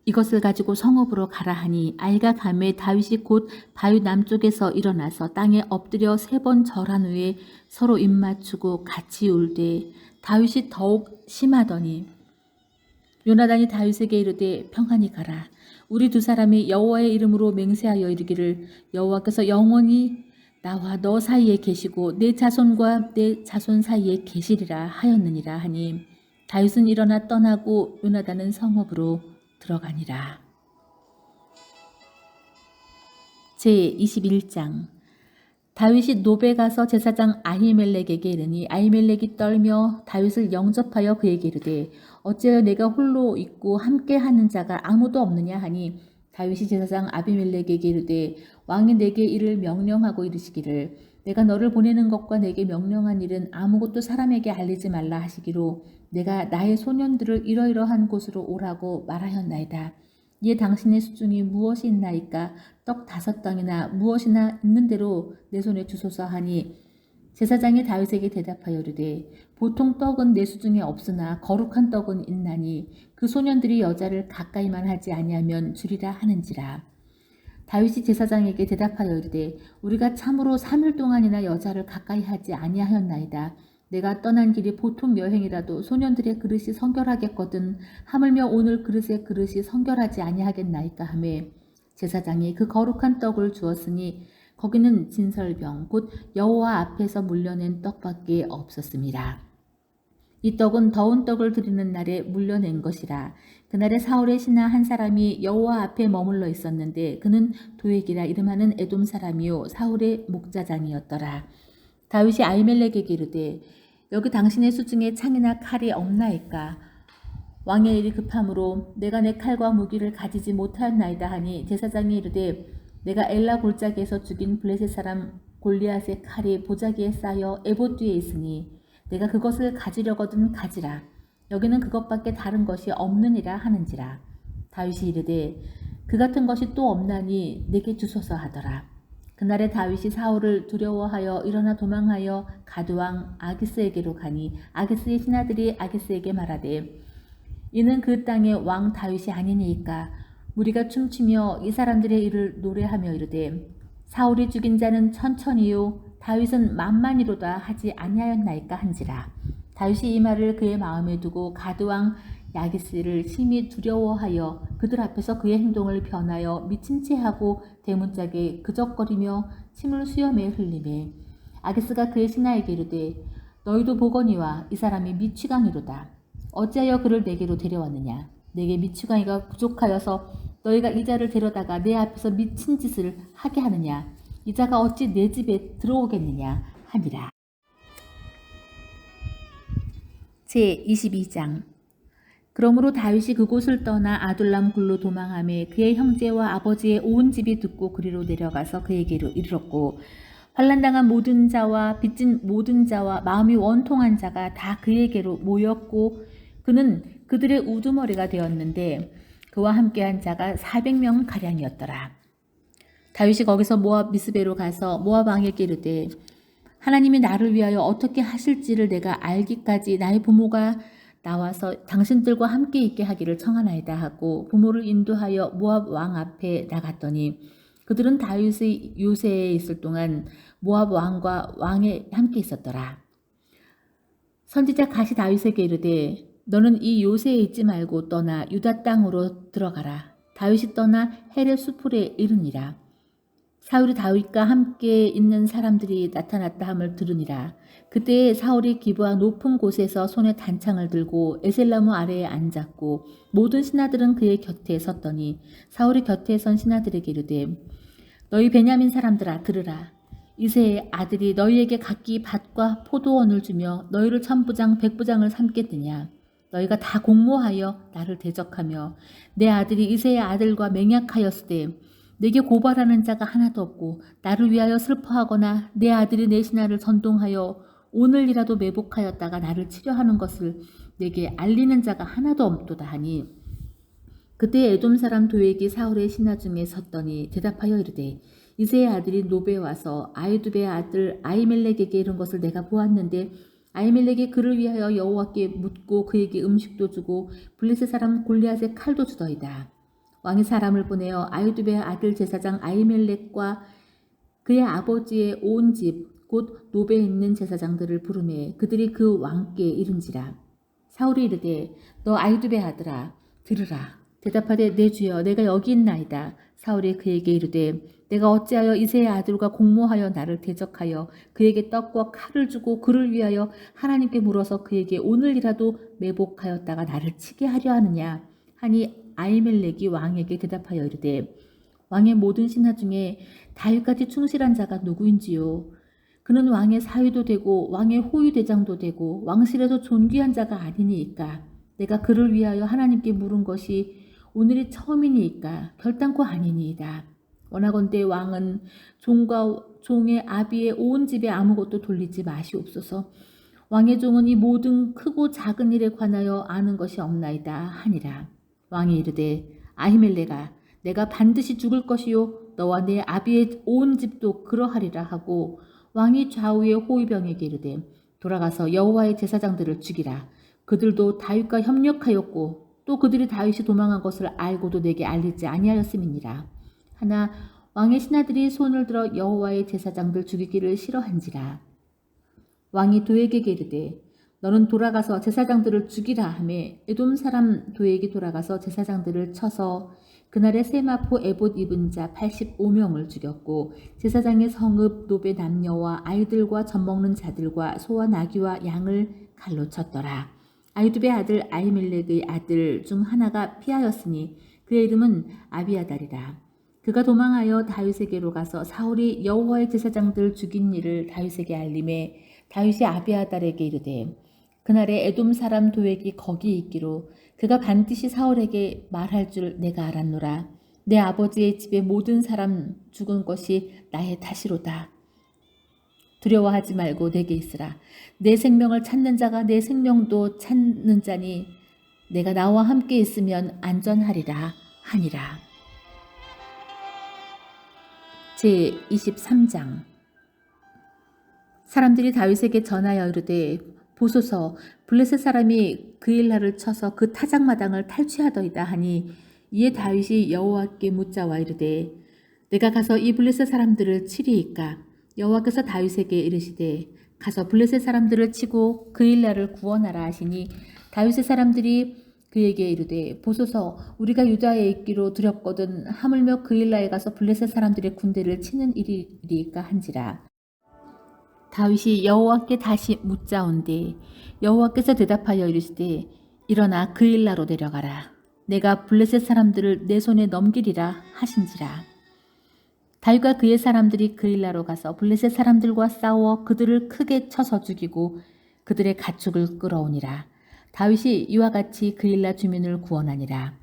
이것을 가지고 성읍으로 가라 하니 아이가 가매 다윗이 곧 바위 남쪽에서 일어나서 땅에 엎드려 3번 절한 후에 서로 입맞추고 같이 울되 다윗이 더욱 심하더니 요나단이 다윗에게 이르되 평안히 가라. 우리 두 사람이 여호와의 이름으로 맹세하여 이르기를 여호와께서 영원히 나와 너 사이에 계시고 내 자손과 내 자손 사이에 계시리라 하였느니라 하니 다윗은 일어나 떠나고 요나단은 성읍으로 들어가니라. 제21장 다윗이 노베 가서 제사장 아히멜렉에게 이르니 아히멜렉이 떨며 다윗을 영접하여 그에게 이르되 어찌하여 내가 홀로 있고 함께하는 자가 아무도 없느냐 하니 다윗이 제사장 아비멜렉에게 이르되 왕이 내게 이를 명령하고 이르시기를 내가 너를 보내는 것과 내게 명령한 일은 아무것도 사람에게 알리지 말라 하시기로 내가 나의 소년들을 이러이러한 곳으로 오라고 말하였나이다. 이에 당신의 수중이 무엇이 있나이까? 떡 5덩이나 무엇이나 있는 대로 내 손에 주소서 하니 제사장이 다윗에게 대답하여 이르되 보통 떡은 내 수중에 없으나 거룩한 떡은 있나니 그 소년들이 여자를 가까이만 하지 아니하면 주리라 하는지라. 다윗이 제사장에게 대답하여 이르되 우리가 참으로 3일 동안이나 여자를 가까이 하지 아니하였나이다. 내가 떠난 길이 보통 여행이라도 소년들의 그릇이 성결하겠거든 하물며 오늘 그릇의 그릇이 성결하지 아니하겠나이까 하매 제사장이 그 거룩한 떡을 주었으니 거기는 진설병 곧 여호와 앞에서 물려낸 떡밖에 없었습니다. 이 떡은 더운 떡을 드리는 날에 물려낸 것이라. 그날에 사울의 신하 한 사람이 여호와 앞에 머물러 있었는데 그는 도액이라 이름하는 에돔 사람이요 사울의 목자장이었더라. 다윗이 아히멜렉에게 이르되 여기 당신의 수중에 창이나 칼이 없나이까? 왕의 일이 급함으로 내가 내 칼과 무기를 가지지 못하였나이다 하니 제사장이 이르되 내가 엘라 골짜기에서 죽인 블레셋 사람 골리앗의 칼이 보자기에 쌓여 에봇 뒤에 있으니 내가 그것을 가지려거든 가지라. 여기는 그것밖에 다른 것이 없느니라 하는지라. 다윗이 이르되 그 같은 것이 또 없나니 내게 주소서 하더라. 그날에 다윗이 사울을 두려워하여 일어나 도망하여 가드왕 아기스에게로 가니 아기스의 신하들이 아기스에게 말하되 이는 그 땅의 왕 다윗이 아니니이까? 무리가 춤추며 이 사람들의 일을 노래하며 이르되 사울이 죽인 자는 천천히요 다윗은 만만이로다 하지 아니하였나이까 한지라. 다윗이 이 말을 그의 마음에 두고 가드왕 야기스를 심히 두려워하여 그들 앞에서 그의 행동을 변하여 미친 채 하고 대문짝에 그적거리며 침을 수염에 흘리매 아기스가 그의 신하에게 이르되 너희도 보거니와 이 사람이 미취강이로다. 어찌하여 그를 내게로 데려왔느냐? 내게 미취강이가 부족하여서 너희가 이 자를 데려다가 내 앞에서 미친 짓을 하게 하느냐? 이 자가 어찌 내 집에 들어오겠느냐 하니라. 제22장. 그러므로 다윗이 그곳을 떠나 아둘람 굴로 도망하며 그의 형제와 아버지의 온 집이 듣고 그리로 내려가서 그에게로 이르렀고 환난당한 모든 자와 빚진 모든 자와 마음이 원통한 자가 다 그에게로 모였고 그는 그들의 우두머리가 되었는데 그와 함께한 자가 400명 가량이었더라. 다윗이 거기서 모압 미스베로 가서 모압 왕에게 이르되 하나님이 나를 위하여 어떻게 하실지를 내가 알기까지 나의 부모가 나와서 당신들과 함께 있게 하기를 청하나이다 하고 부모를 인도하여 모압 왕 앞에 나갔더니 그들은 다윗의 요새에 있을 동안 모압 왕과 왕에 함께 있었더라. 선지자 갓이 다윗에게 이르되 너는 이 요새에 있지 말고 떠나 유다 땅으로 들어가라. 다윗이 떠나 헤렛 수풀에 이르니라. 사울이 다윗과 함께 있는 사람들이 나타났다 함을 들으니라. 그때 사울이 기브아 높은 곳에서 손에 단창을 들고 에셀나무 아래에 앉았고 모든 신하들은 그의 곁에 섰더니 사울이 곁에 선 신하들에게 이르되 너희 베냐민 사람들아 들으라. 이새의 아들이 너희에게 각기 밭과 포도원을 주며 너희를 천부장 백부장을 삼겠느냐. 너희가 다 공모하여 나를 대적하며 내 아들이 이새의 아들과 맹약하였으되 내게 고발하는 자가 하나도 없고 나를 위하여 슬퍼하거나 내 아들이 내 신하를 선동하여 오늘이라도 매복하였다가 나를 치려하는 것을 내게 알리는 자가 하나도 없도다 하니 그때 에돔 사람 도액이 사울의 신하 중에 섰더니 대답하여 이르되 이새의 아들이 노베에 와서 아히두베의 아들 아히멜렉에게 이른 것을 내가 보았는데 아히멜렉이 그를 위하여 여호와께 묻고 그에게 음식도 주고 블레셋 사람 골리앗의 칼도 주더이다. 왕이 사람을 보내어 아히두베의 아들 제사장 아히멜렉과 그의 아버지의 온 집 곧 노베에 있는 제사장들을 부르매 그들이 그 왕께 이른지라. 사울이 이르되 너 아히두베 아들아 들으라. 대답하되 내 주여 내가 여기 있나이다. 사울이 그에게 이르되 내가 어찌하여 이새의 아들과 공모하여 나를 대적하여 그에게 떡과 칼을 주고 그를 위하여 하나님께 물어서 그에게 오늘이라도 매복하였다가 나를 치게 하려 하느냐 하니 아히멜렉이 왕에게 대답하여 이르되 왕의 모든 신하 중에 다윗같이 충실한 자가 누구인지요. 그는 왕의 사위도 되고 왕의 호위대장도 되고 왕실에서 존귀한 자가 아니니이까. 내가 그를 위하여 하나님께 물은 것이 오늘이 처음이니이까 결단코 아니니이다. 원하건대 왕은 종과 종의 아비의 온 집에 아무것도 돌리지 마시옵소서. 왕의 종은 이 모든 크고 작은 일에 관하여 아는 것이 없나이다 하니라. 왕이 이르되 아히멜레가 내가 반드시 죽을 것이요 너와 내 아비의 온 집도 그러하리라 하고 왕이 좌우의 호위병에게 이르되 돌아가서 여호와의 제사장들을 죽이라. 그들도 다윗과 협력하였고 또 그들이 다윗이 도망한 것을 알고도 내게 알리지 아니하였음이니라. 하나 왕의 신하들이 손을 들어 여호와의 제사장들 죽이기를 싫어한지라. 왕이 도에게게 이르되 너는 돌아가서 제사장들을 죽이라 하매 에돔 사람 도에게 돌아가서 제사장들을 쳐서 그날에 세마포 에봇 입은 자 85명을 죽였고 제사장의 성읍 노베 남녀와 아이들과 젖먹는 자들과 소와 나귀와 양을 칼로 쳤더라. 아이두베 아들 아히멜렉의 아들 중 하나가 피하였으니 그의 이름은 아비아달이라. 그가 도망하여 다윗에게로 가서 사울이 여호와의 제사장들 죽인 일을 다윗에게 알림해 다윗이 아비아달에게 이르되 그날에 에돔 사람 도액이 거기 있기로 그가 반드시 사울에게 말할 줄 내가 알았노라. 내 아버지의 집의 모든 사람 죽은 것이 나의 탓이로다. 두려워하지 말고 내게 있으라. 내 생명을 찾는 자가 내 생명도 찾는 자니 내가 나와 함께 있으면 안전하리라 하니라. 제23장. 사람들이 다윗에게 전하여 이르되 보소서 블레셋 사람이 그일라를 쳐서 그 타작마당을 탈취하더이다 하니 이에 다윗이 여호와께 묻자와 이르되 내가 가서 이 블레셋 사람들을 치리이까. 여호와께서 다윗에게 이르시되 가서 블레셋 사람들을 치고 그일라를 구원하라 하시니 다윗의 사람들이 그에게 이르되 보소서 우리가 유다에 있기로 두렵거든 하물며 그일라에 가서 블레셋 사람들의 군대를 치는 일이리까 한지라. 다윗이 여호와께 다시 묻자온데 여호와께서 대답하여 이르시되 일어나 그일라로 내려가라. 내가 블레셋 사람들을 내 손에 넘기리라 하신지라. 다윗과 그의 사람들이 그일라로 가서 블레셋 사람들과 싸워 그들을 크게 쳐서 죽이고 그들의 가축을 끌어오니라. 다윗이 이와 같이 그일라 주민을 구원하니라.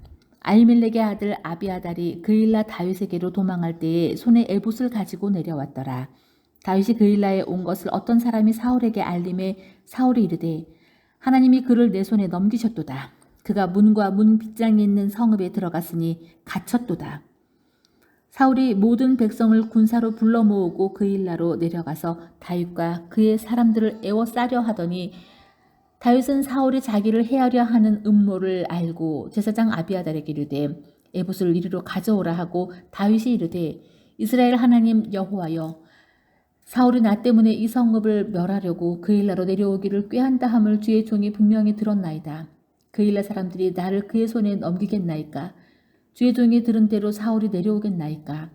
아히멜렉의 아들 아비아달이 그일라 다윗에게로 도망할 때에 손에 에봇을 가지고 내려왔더라. 다윗이 그일라에 온 것을 어떤 사람이 사울에게 알림해 사울이 이르되 하나님이 그를 내 손에 넘기셨도다. 그가 문과 문 빗장에 있는 성읍에 들어갔으니 갇혔도다. 사울이 모든 백성을 군사로 불러 모으고 그일라로 내려가서 다윗과 그의 사람들을 에워싸려 하더니 다윗은 사울이 자기를 해하려 하는 음모를 알고 제사장 아비아달에게 이르되 에봇을 이리로 가져오라 하고 다윗이 이르되 이스라엘 하나님 여호와여 사울이 나 때문에 이 성읍을 멸하려고 그일라로 내려오기를 꾀한다 함을 주의 종이 분명히 들었나이다. 그일라 사람들이 나를 그의 손에 넘기겠나이까? 주의 종이 들은 대로 사울이 내려오겠나이까?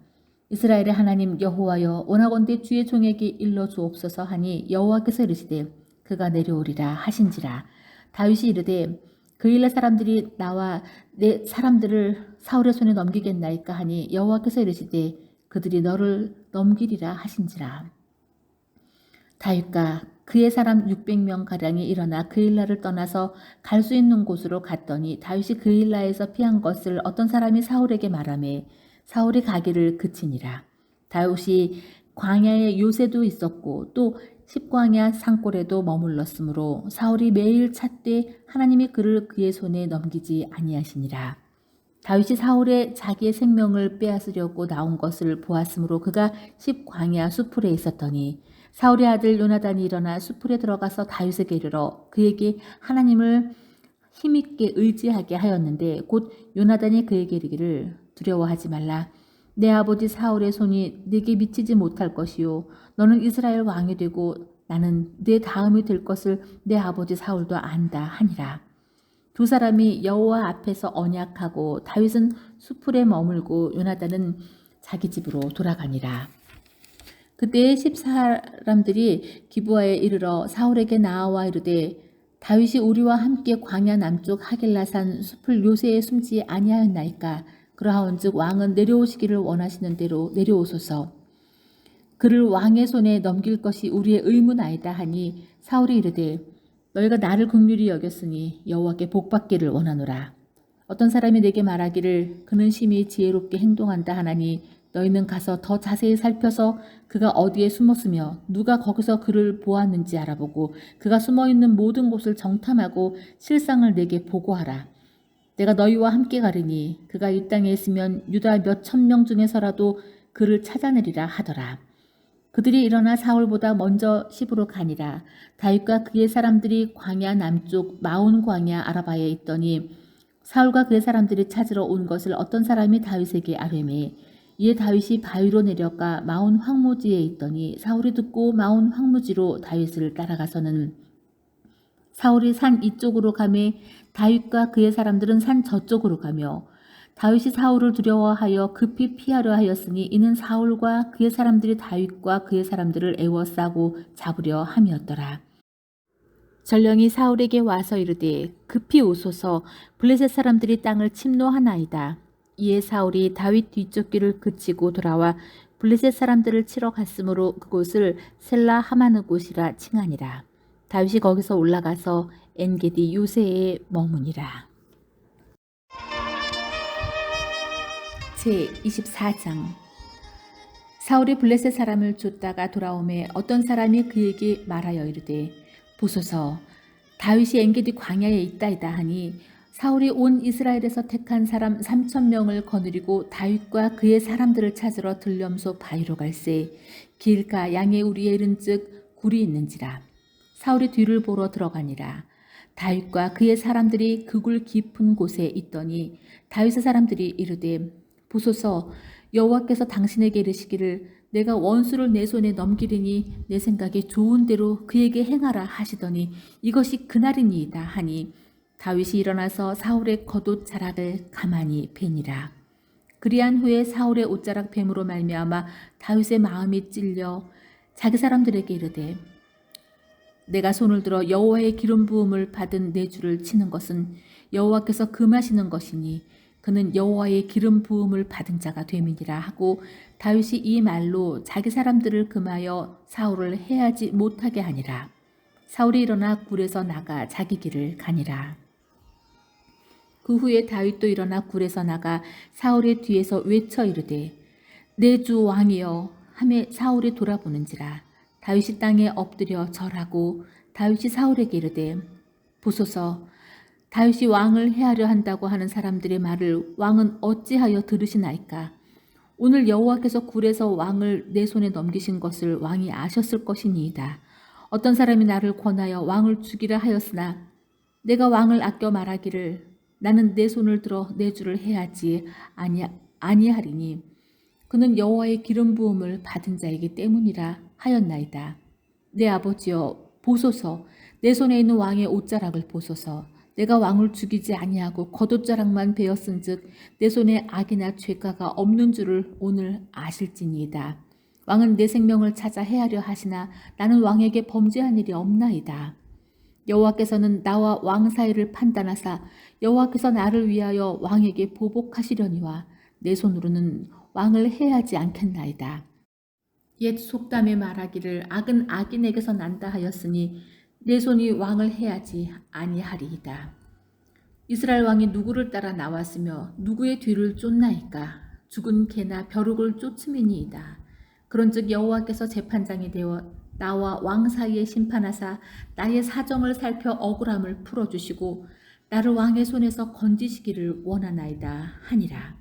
이스라엘의 하나님 여호와여 원하건대 주의 종에게 일러 주옵소서 하니 여호와께서 이르시되 그가 내려오리라 하신지라. 다윗이 이르되 그일라 사람들이 나와 내 사람들을 사울의 손에 넘기겠나이까 하니 여호와께서 이르시되 그들이 너를 넘기리라 하신지라. 다윗과 그의 사람 600명 가량이 일어나 그일라를 떠나서 갈 수 있는 곳으로 갔더니 다윗이 그일라에서 피한 것을 어떤 사람이 사울에게 말하매 사울이 가기를 그치니라. 다윗이 광야에 요새도 있었고 또 십광야 산골에도 머물렀으므로 사울이 매일 찾되 하나님이 그를 그의 손에 넘기지 아니하시니라. 다윗이 사울의 자기의 생명을 빼앗으려고 나온 것을 보았으므로 그가 십광야 수풀에 있었더니 사울의 아들 요나단이 일어나 수풀에 들어가서 다윗에게 이르러 그에게 하나님을 힘있게 의지하게 하였는데 곧 요나단이 그에게 이르기를 두려워하지 말라. 내 아버지 사울의 손이 네게 미치지 못할 것이요 너는 이스라엘 왕이 되고 나는 내 다음이 될 것을 내 아버지 사울도 안다 하니라. 두 사람이 여호와 앞에서 언약하고 다윗은 수풀에 머물고 요나단은 자기 집으로 돌아가니라. 그때 10사람들이 기브아에 이르러 사울에게 나아와 이르되 다윗이 우리와 함께 광야 남쪽 하길라산 숲을 요새에 숨지 아니하였나이까? 그러하온즉 왕은 내려오시기를 원하시는 대로 내려오소서. 그를 왕의 손에 넘길 것이 우리의 의무나이다 하니 사울이 이르되 너희가 나를 긍휼히 여겼으니 여호와께 복받기를 원하노라. 어떤 사람이 내게 말하기를 그는 심히 지혜롭게 행동한다 하나니 너희는 가서 더 자세히 살펴서 그가 어디에 숨었으며 누가 거기서 그를 보았는지 알아보고 그가 숨어있는 모든 곳을 정탐하고 실상을 내게 보고하라. 내가 너희와 함께 가리니 그가 이 땅에 있으면 유다 몇 천 명 중에서라도 그를 찾아내리라 하더라. 그들이 일어나 사울보다 먼저 시브로 가니라. 다윗과 그의 사람들이 광야 남쪽 마온 광야 아라바에 있더니 사울과 그의 사람들이 찾으러 온 것을 어떤 사람이 다윗에게 아뢰매 이에 다윗이 바위로 내려가 마온 황무지에 있더니 사울이 듣고 마온 황무지로 다윗을 따라가서는 사울이 산 이쪽으로 가매 다윗과 그의 사람들은 산 저쪽으로 가며 다윗이 사울을 두려워하여 급히 피하려 하였으니 이는 사울과 그의 사람들이 다윗과 그의 사람들을 애워싸고 잡으려 함이었더라. 전령이 사울에게 와서 이르되 급히 오소서 블레셋 사람들이 땅을 침노하나이다. 이에 사울이 다윗 뒤쪽 길을 그치고 돌아와 블레셋 사람들을 치러 갔으므로 그곳을 셀라 하마느 곳이라 칭하니라. 다윗이 거기서 올라가서 엔게디 요새에 머무니라. 제24장 사울이 블레셋 사람을 쫓다가 돌아오매 어떤 사람이 그에게 말하여 이르되 보소서 다윗이 엔게디 광야에 있다이다 하니 사울이 온 이스라엘에서 택한 사람 3,000명을 거느리고 다윗과 그의 사람들을 찾으러 들렴소 바위로 갈새 길가 양의 우리에 이른즉 굴이 있는지라. 사울이 뒤를 보러 들어가니라. 다윗과 그의 사람들이 그 굴 깊은 곳에 있더니 다윗의 사람들이 이르되 보소서 여호와께서 당신에게 이르시기를 내가 원수를 내 손에 넘기리니 내 생각에 좋은 대로 그에게 행하라 하시더니 이것이 그날이니이다 하니 다윗이 일어나서 사울의 겉옷 자락을 가만히 베니라. 그리한 후에 사울의 옷자락 뱀으로 말미암아 다윗의 마음이 찔려 자기 사람들에게 이르되 내가 손을 들어 여호와의 기름 부음을 받은 내 주를 치는 것은 여호와께서 금하시는 것이니 그는 여호와의 기름 부음을 받은 자가 됨이니라 하고 다윗이 이 말로 자기 사람들을 금하여 사울을 해하지 못하게 하니라. 사울이 일어나 굴에서 나가 자기 길을 가니라. 그 후에 다윗도 일어나 굴에서 나가 사울의 뒤에서 외쳐 이르되 내 주 왕이여 하매 사울이 돌아보는지라. 다윗이 땅에 엎드려 절하고 다윗이 사울에게 이르되 보소서 다윗이 왕을 해하려 한다고 하는 사람들의 말을 왕은 어찌하여 들으시나이까. 오늘 여호와께서 굴에서 왕을 내 손에 넘기신 것을 왕이 아셨을 것이니이다. 어떤 사람이 나를 권하여 왕을 죽이라 하였으나 내가 왕을 아껴 말하기를 나는 내 손을 들어 내 주를 해하지 아니하리니 그는 여호와의 기름 부음을 받은 자이기 때문이라 하였나이다. 내 아버지여 보소서 내 손에 있는 왕의 옷자락을 보소서. 내가 왕을 죽이지 아니하고 겉옷자락만 베었은즉 내 손에 악이나 죄가가 없는 줄을 오늘 아실지니이다. 왕은 내 생명을 찾아 해하려 하시나 나는 왕에게 범죄한 일이 없나이다. 여호와께서는 나와 왕 사이를 판단하사 여호와께서 나를 위하여 왕에게 보복하시려니와 내 손으로는 왕을 해하지 않겠나이다. 옛 속담에 말하기를 악은 악인에게서 난다 하였으니 내 손이 왕을 해하지 아니하리이다. 이스라엘 왕이 누구를 따라 나왔으며 누구의 뒤를 쫓나이까. 죽은 개나 벼룩을 쫓음이니이다. 그런즉 여호와께서 재판장이 되어 나와 왕 사이에 심판하사 나의 사정을 살펴 억울함을 풀어주시고 나를 왕의 손에서 건지시기를 원하나이다 하니라.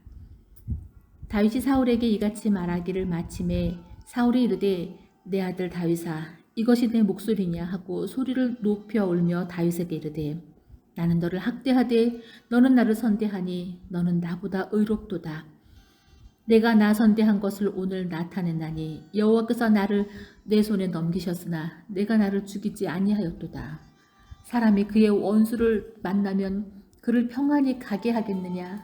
다윗이 사울에게 이같이 말하기를 마침에 사울이 이르되 내 아들 다윗아 이것이 내 목소리냐 하고 소리를 높여 울며 다윗에게 이르되 나는 너를 학대하되 너는 나를 선대하니 너는 나보다 의롭도다. 내가 나 선대한 것을 오늘 나타냈나니 여호와께서 나를 내 손에 넘기셨으나 내가 나를 죽이지 아니하였도다. 사람이 그의 원수를 만나면 그를 평안히 가게 하겠느냐.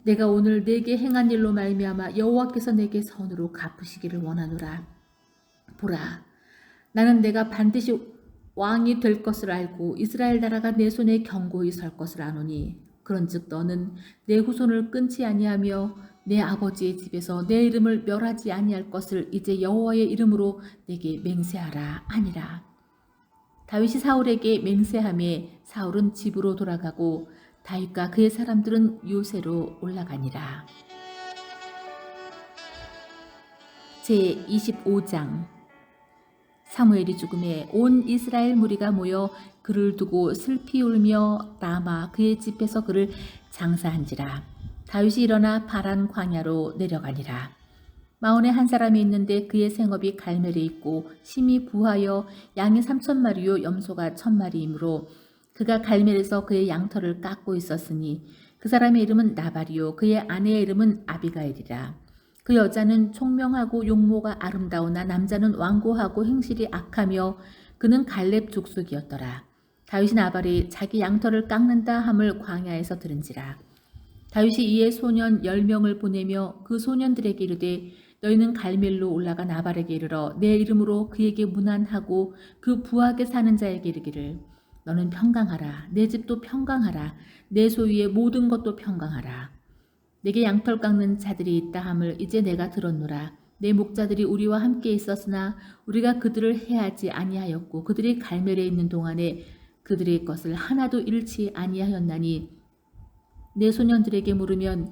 내가 오늘 내게 행한 일로 말미암아 여호와께서 내게 선으로 갚으시기를 원하노라. 보라 나는 내가 반드시 왕이 될 것을 알고 이스라엘 나라가 내 손에 견고히 설 것을 아노니 그런즉 너는 내 후손을 끊지 아니하며 내 아버지의 집에서 내 이름을 멸하지 아니할 것을 이제 여호와의 이름으로 내게 맹세하라 하니라. 다윗이 사울에게 맹세하매 사울은 집으로 돌아가고 다윗과 그의 사람들은 요새로 올라가니라. 제25장. 사무엘이 죽음에 온 이스라엘 무리가 모여 그를 두고 슬피 울며 라마 그의 집에서 그를 장사한지라. 다윗이 일어나 바란 광야로 내려가니라. 마온에 한 사람이 있는데 그의 생업이 갈멜에 있고 심히 부하여 양이 3,000마리요 염소가 1,000마리이므로 그가 갈멜에서 그의 양털을 깎고 있었으니 그 사람의 이름은 나발이요 그의 아내의 이름은 아비가일이라. 그 여자는 총명하고 용모가 아름다우나 남자는 완고하고 행실이 악하며 그는 갈렙 족속이었더라. 다윗이 나발이 자기 양털을 깎는다 함을 광야에서 들은지라. 다윗이 이에 소년 10명을 보내며 그 소년들에게 이르되 너희는 갈멜로 올라가 나발에게 이르러 내 이름으로 그에게 문안하고 그 부하게 사는 자에게 이르기를 너는 평강하라. 내 집도 평강하라. 내 소유의 모든 것도 평강하라. 내게 양털 깎는 자들이 있다 함을 이제 내가 들었노라. 내 목자들이 우리와 함께 있었으나 우리가 그들을 해하지 아니하였고 그들이 갈멜에 있는 동안에 그들의 것을 하나도 잃지 아니하였나니 내 소년들에게 물으면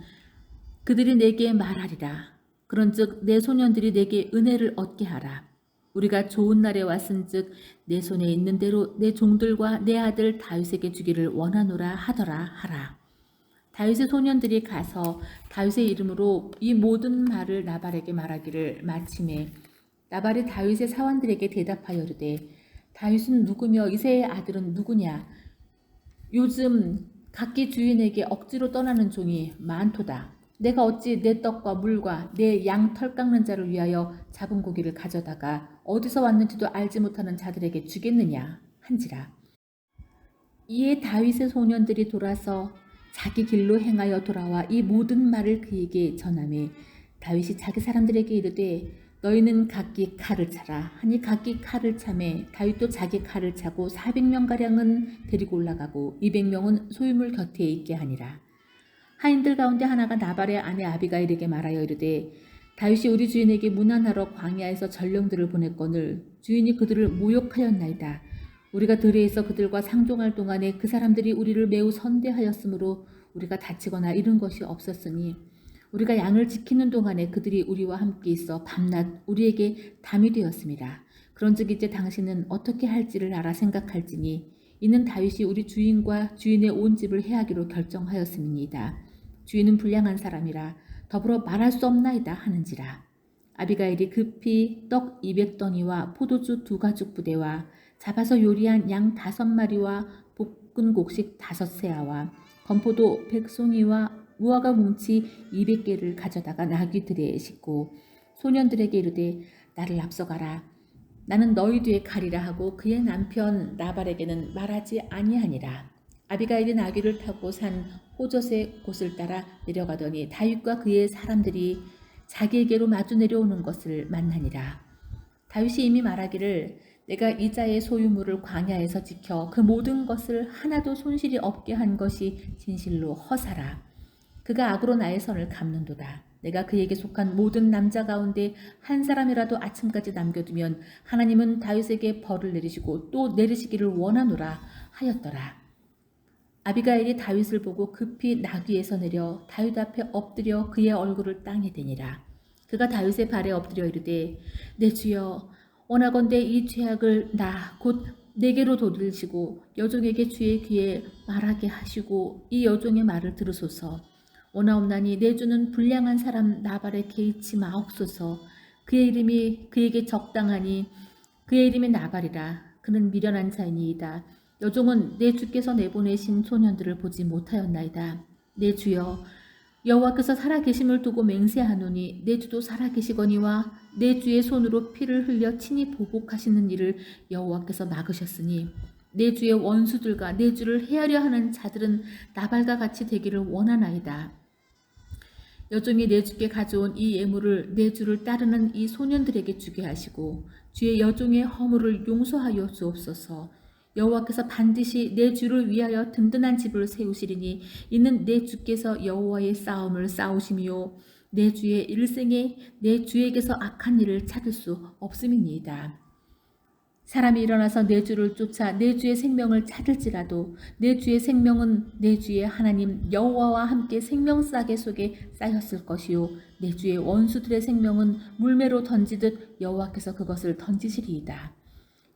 그들이 내게 말하리라. 그런즉 내 소년들이 내게 은혜를 얻게 하라. 우리가 좋은 날에 왔은즉 내 손에 있는 대로 내 종들과 내 아들 다윗에게 주기를 원하노라 하더라 하라. 다윗의 소년들이 가서 다윗의 이름으로 이 모든 말을 나발에게 말하기를 마침에 나발이 다윗의 사원들에게 대답하여 이르되 다윗은 누구며 이새의 아들은 누구냐? 요즘 각기 주인에게 억지로 떠나는 종이 많도다. 내가 어찌 내 떡과 물과 내 양 털 깎는 자를 위하여 잡은 고기를 가져다가 어디서 왔는지도 알지 못하는 자들에게 주겠느냐 한지라. 이에 다윗의 소년들이 돌아서 자기 길로 행하여 돌아와 이 모든 말을 그에게 전하매 다윗이 자기 사람들에게 이르되 너희는 각기 칼을 차라 하니 각기 칼을 차매 다윗도 자기 칼을 차고 400명가량은 데리고 올라가고 200명은 소유물 곁에 있게 하니라. 하인들 가운데 하나가 나발의 아내 아비가일에게 말하여 이르되 다윗이 우리 주인에게 문안하러 광야에서 전령들을 보냈거늘 주인이 그들을 모욕하였나이다. 우리가 들에서 그들과 상종할 동안에 그 사람들이 우리를 매우 선대하였으므로 우리가 다치거나 잃은 것이 없었으니 우리가 양을 지키는 동안에 그들이 우리와 함께 있어 밤낮 우리에게 담이 되었습니다. 그런즉 이제 당신은 어떻게 할지를 알아 생각할지니 이는 다윗이 우리 주인과 주인의 온 집을 해하기로 결정하였음이니이다. 주인은 불량한 사람이라 더불어 말할 수 없나이다 하는지라. 아비가일이 급히 떡 200더니와 포도주 2가죽 부대와 잡아서 요리한 양 5마리와 볶은 곡식 5세아와 건포도 100송이와 무화과 뭉치 200개를 가져다가 나귀들에 싣고 소년들에게 이르되 나를 앞서가라. 나는 너희 뒤에 가리라 하고 그의 남편 나발에게는 말하지 아니하니라. 아비가일이 나귀를 타고 산 호젓의 곳을 따라 내려가더니 다윗과 그의 사람들이 자기에게로 마주 내려오는 것을 만나니라. 다윗이 이미 말하기를 내가 이자의 소유물을 광야에서 지켜 그 모든 것을 하나도 손실이 없게 한 것이 진실로 허사라. 그가 악으로 나의 선을 갚는도다. 내가 그에게 속한 모든 남자 가운데 한 사람이라도 아침까지 남겨두면 하나님은 다윗에게 벌을 내리시고 또 내리시기를 원하노라 하였더라. 아비가일이 다윗을 보고 급히 나귀에서 내려 다윗 앞에 엎드려 그의 얼굴을 땅에 대니라. 그가 다윗의 발에 엎드려 이르되 내 주여 원하건대 이 죄악을 나 곧 내게로 돌리시고 여종에게 주의 귀에 말하게 하시고 이 여종의 말을 들으소서. 원하옵나니 내 주는 불량한 사람 나발에 개의치 마옵소서. 그의 이름이 그에게 적당하니 그의 이름이 나발이라. 그는 미련한 자이니이다. 여종은 내 주께서 내보내신 소년들을 보지 못하였나이다. 내 주여 여호와께서 살아계심을 두고 맹세하노니 내 주도 살아계시거니와 내 주의 손으로 피를 흘려 친히 보복하시는 일을 여호와께서 막으셨으니 내 주의 원수들과 내 주를 해하려 하는 자들은 나발과 같이 되기를 원하나이다. 여종이 내 주께 가져온 이 예물을 내 주를 따르는 이 소년들에게 주게 하시고 주의 여종의 허물을 용서하여 주옵소서. 여호와께서 반드시 내 주를 위하여 든든한 집을 세우시리니 이는 내 주께서 여호와의 싸움을 싸우심이요 내 주의 일생에 내 주에게서 악한 일을 찾을 수 없음이니이다. 사람이 일어나서 내 주를 쫓아 내 주의 생명을 찾을지라도 내 주의 생명은 내 주의 하나님 여호와와 함께 생명싸개 속에 쌓였을 것이요 내 주의 원수들의 생명은 물매로 던지듯 여호와께서 그것을 던지시리이다.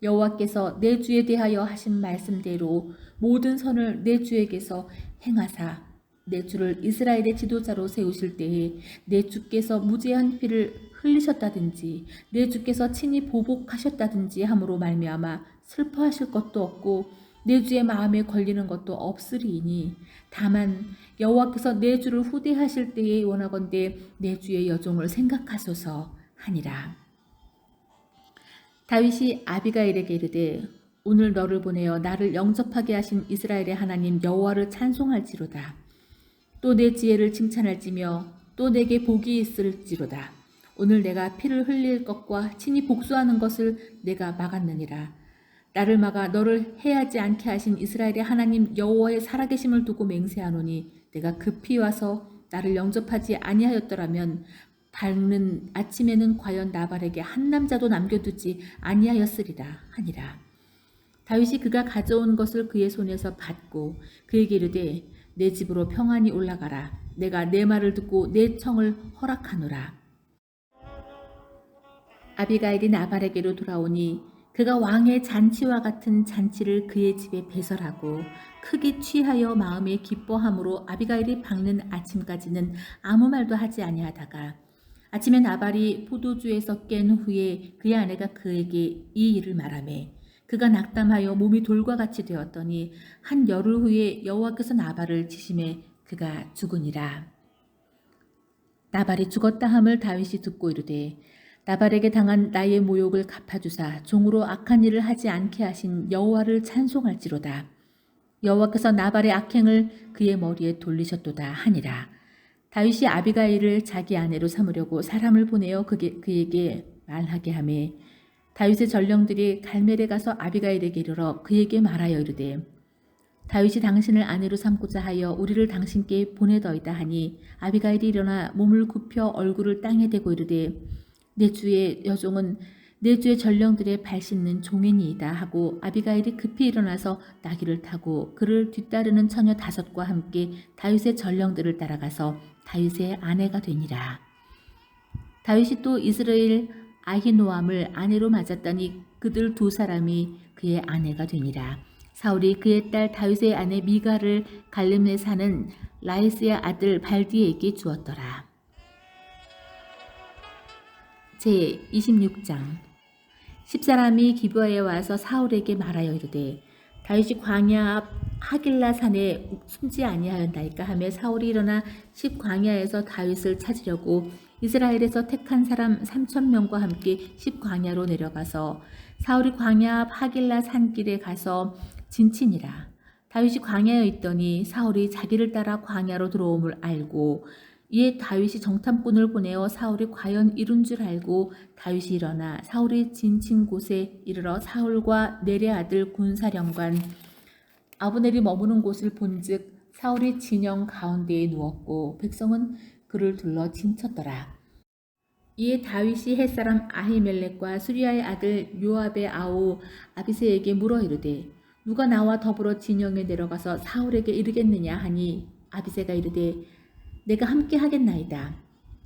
여호와께서 내 주에 대하여 하신 말씀대로 모든 선을 내 주에게서 행하사 내 주를 이스라엘의 지도자로 세우실 때에 내 주께서 무죄한 피를 흘리셨다든지 내 주께서 친히 보복하셨다든지 함으로 말미암아 슬퍼하실 것도 없고 내 주의 마음에 걸리는 것도 없으리이니 다만 여호와께서 내 주를 후대하실 때에 원하건대 내 주의 여종을 생각하소서 하니라. 다윗이 아비가일에게 이르되 오늘 너를 보내어 나를 영접하게 하신 이스라엘의 하나님 여호와를 찬송할지로다. 또 내 지혜를 칭찬할지며 또 내게 복이 있을지로다. 오늘 내가 피를 흘릴 것과 친히 복수하는 것을 내가 막았느니라. 나를 막아 너를 해하지 않게 하신 이스라엘의 하나님 여호와의 살아계심을 두고 맹세하노니 내가 급히 와서 나를 영접하지 아니하였더라면 밝는 아침에는 과연 나발에게 한 남자도 남겨두지 아니하였으리라 하니라. 다윗이 그가 가져온 것을 그의 손에서 받고 그에게 이르되 내 집으로 평안히 올라가라. 내가 내 말을 듣고 내 청을 허락하노라. 아비가일이 나발에게로 돌아오니 그가 왕의 잔치와 같은 잔치를 그의 집에 배설하고 크게 취하여 마음에 기뻐함으로 아비가일이 밝는 아침까지는 아무 말도 하지 아니하다가 아침에 나발이 포도주에서 깬 후에 그의 아내가 그에게 이 일을 말하매 그가 낙담하여 몸이 돌과 같이 되었더니 한 열흘 후에 여호와께서 나발을 치심에 그가 죽으니라. 나발이 죽었다 함을 다윗이 듣고 이르되 나발에게 당한 나의 모욕을 갚아주사 종으로 악한 일을 하지 않게 하신 여호와를 찬송할지로다. 여호와께서 나발의 악행을 그의 머리에 돌리셨도다 하니라. 다윗이 아비가일을 자기 아내로 삼으려고 사람을 보내어 그에게 말하게 하매 다윗의 전령들이 갈멜에 가서 아비가일에게 이르러 그에게 말하여 이르되 다윗이 당신을 아내로 삼고자 하여 우리를 당신께 보내더이다 하니 아비가일이 일어나 몸을 굽혀 얼굴을 땅에 대고 이르되 내 주의 여종은 내 주의 전령들의 발 씻는 종이니이다 하고 아비가일이 급히 일어나서 나귀를 타고 그를 뒤따르는 처녀 5과 함께 다윗의 전령들을 따라가서 다윗의 아내가 되니라. 다윗이 또 이스라엘 아히노암을 아내로 맞았더니 그들 2사람이 그의 아내가 되니라. 사울이 그의 딸 다윗의 아내 미가를 갈림에 사는 라이스의 아들 발디에게 주었더라. 제 26장 10사람이 기브아에 와서 사울에게 말하여 이르되 다윗이 광야 앞 하길라 산에 숨지 아니하였나이까 하며 사울이 일어나 10광야에서 다윗을 찾으려고 이스라엘에서 택한 사람 3,000명과 함께 10광야로 내려가서 사울이 광야 앞 하길라 산길에 가서 진친이라. 다윗이 광야에 있더니 사울이 자기를 따라 광야로 들어옴을 알고 이에 다윗이 정탐꾼을 보내어 사울이 과연 이룬 줄 알고 다윗이 일어나 사울이 진친 곳에 이르러 사울과 넬의 아들 군사령관 아브넬이 머무는 곳을 본즉 사울이 진영 가운데에 누웠고 백성은 그를 둘러 진쳤더라. 이에 다윗이 햇사람 아히멜렉과 수리아의 아들 요압의 아우 아비새에게 물어 이르되 누가 나와 더불어 진영에 내려가서 사울에게 이르겠느냐 하니 아비새가 이르되 내가 함께 하겠나이다.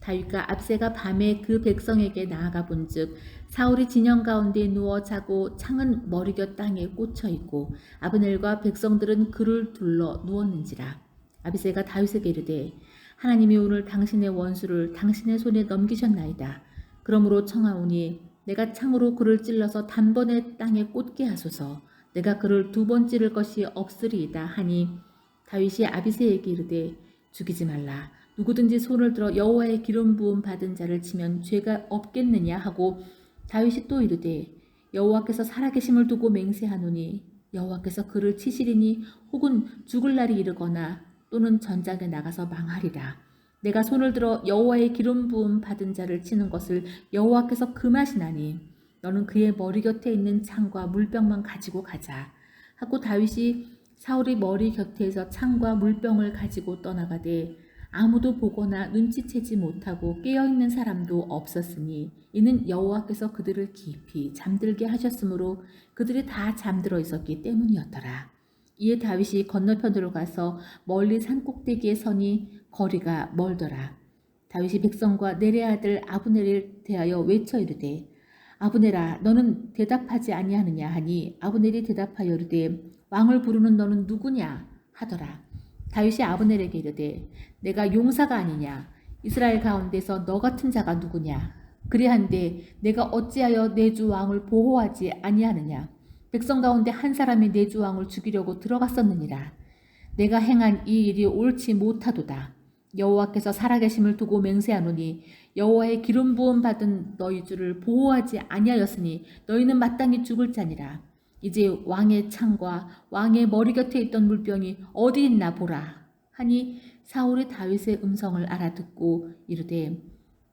다윗과 압새가 밤에 그 백성에게 나아가 본즉 사울이 진영 가운데 누워 자고 창은 머리곁 땅에 꽂혀 있고 아브넬과 백성들은 그를 둘러 누웠는지라. 아비새가 다윗에게 이르되 하나님이 오늘 당신의 원수를 당신의 손에 넘기셨나이다. 그러므로 청하오니 내가 창으로 그를 찔러서 단번에 땅에 꽂게 하소서. 내가 그를 2번 찌를 것이 없으리이다 하니 다윗이 아비새에게 이르되 죽이지 말라. 누구든지 손을 들어 여호와의 기름 부음 받은 자를 치면 죄가 없겠느냐 하고 다윗이 또 이르되 여호와께서 살아계심을 두고 맹세하노니 여호와께서 그를 치시리니 혹은 죽을 날이 이르거나 또는 전장에 나가서 망하리라. 내가 손을 들어 여호와의 기름 부음 받은 자를 치는 것을 여호와께서 금하시나니 너는 그의 머리 곁에 있는 창과 물병만 가지고 가자 하고 다윗이 사울이 머리 곁에서 창과 물병을 가지고 떠나가되 아무도 보거나 눈치채지 못하고 깨어있는 사람도 없었으니 이는 여호와께서 그들을 깊이 잠들게 하셨으므로 그들이 다 잠들어 있었기 때문이었더라. 이에 다윗이 건너편으로 가서 멀리 산꼭대기에 서니 거리가 멀더라. 다윗이 백성과 내레 아들 아브넬을 대하여 외쳐 이르되 아브넬아 너는 대답하지 아니하느냐 하니 아브넬이 대답하여 이르되 왕을 부르는 너는 누구냐 하더라. 다윗이 아브넬에게 이르되 내가 용사가 아니냐 이스라엘 가운데서 너 같은 자가 누구냐 그리한데 내가 어찌하여 내 주 왕을 보호하지 아니하느냐 백성 가운데 한 사람이 내 주 왕을 죽이려고 들어갔었느니라 내가 행한 이 일이 옳지 못하도다 여호와께서 살아계심을 두고 맹세하노니 여호와의 기름 부음 받은 너희 주를 보호하지 아니하였으니 너희는 마땅히 죽을 자니라 이제 왕의 창과 왕의 머리 곁에 있던 물병이 어디 있나 보라 하니 사울이 다윗의 음성을 알아듣고 이르되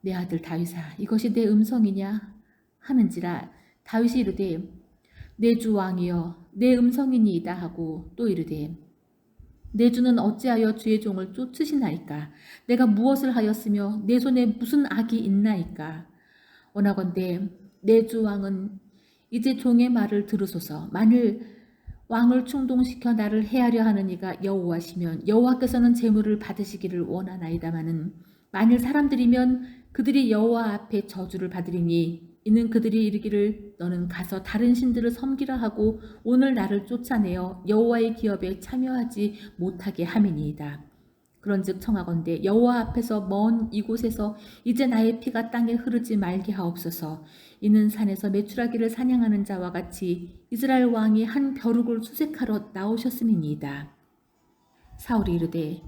내 아들 다윗아 이것이 내 음성이냐 하는지라 다윗이 이르되 내 주 왕이여 내 음성이니이다 하고 또 이르되 내 주는 어찌하여 주의 종을 쫓으시나이까 내가 무엇을 하였으며 내 손에 무슨 악이 있나이까 원하건대 내 주 왕은 이제 종의 말을 들으소서 만일 왕을 충동시켜 나를 해하려 하는 이가 여호와시면 여호와께서는 제물을 받으시기를 원하나이다마는 만일 사람들이면 그들이 여호와 앞에 저주를 받으리니 이는 그들이 이르기를 너는 가서 다른 신들을 섬기라 하고 오늘 나를 쫓아내어 여호와의 기업에 참여하지 못하게 함이니이다. 그런즉 청하건대 여호와 앞에서 먼 이곳에서 이제 나의 피가 땅에 흐르지 말게 하옵소서. 이는 산에서 메추라기를 사냥하는 자와 같이 이스라엘 왕이 한 벼룩을 수색하러 나오셨음이니이다. 사울이 이르되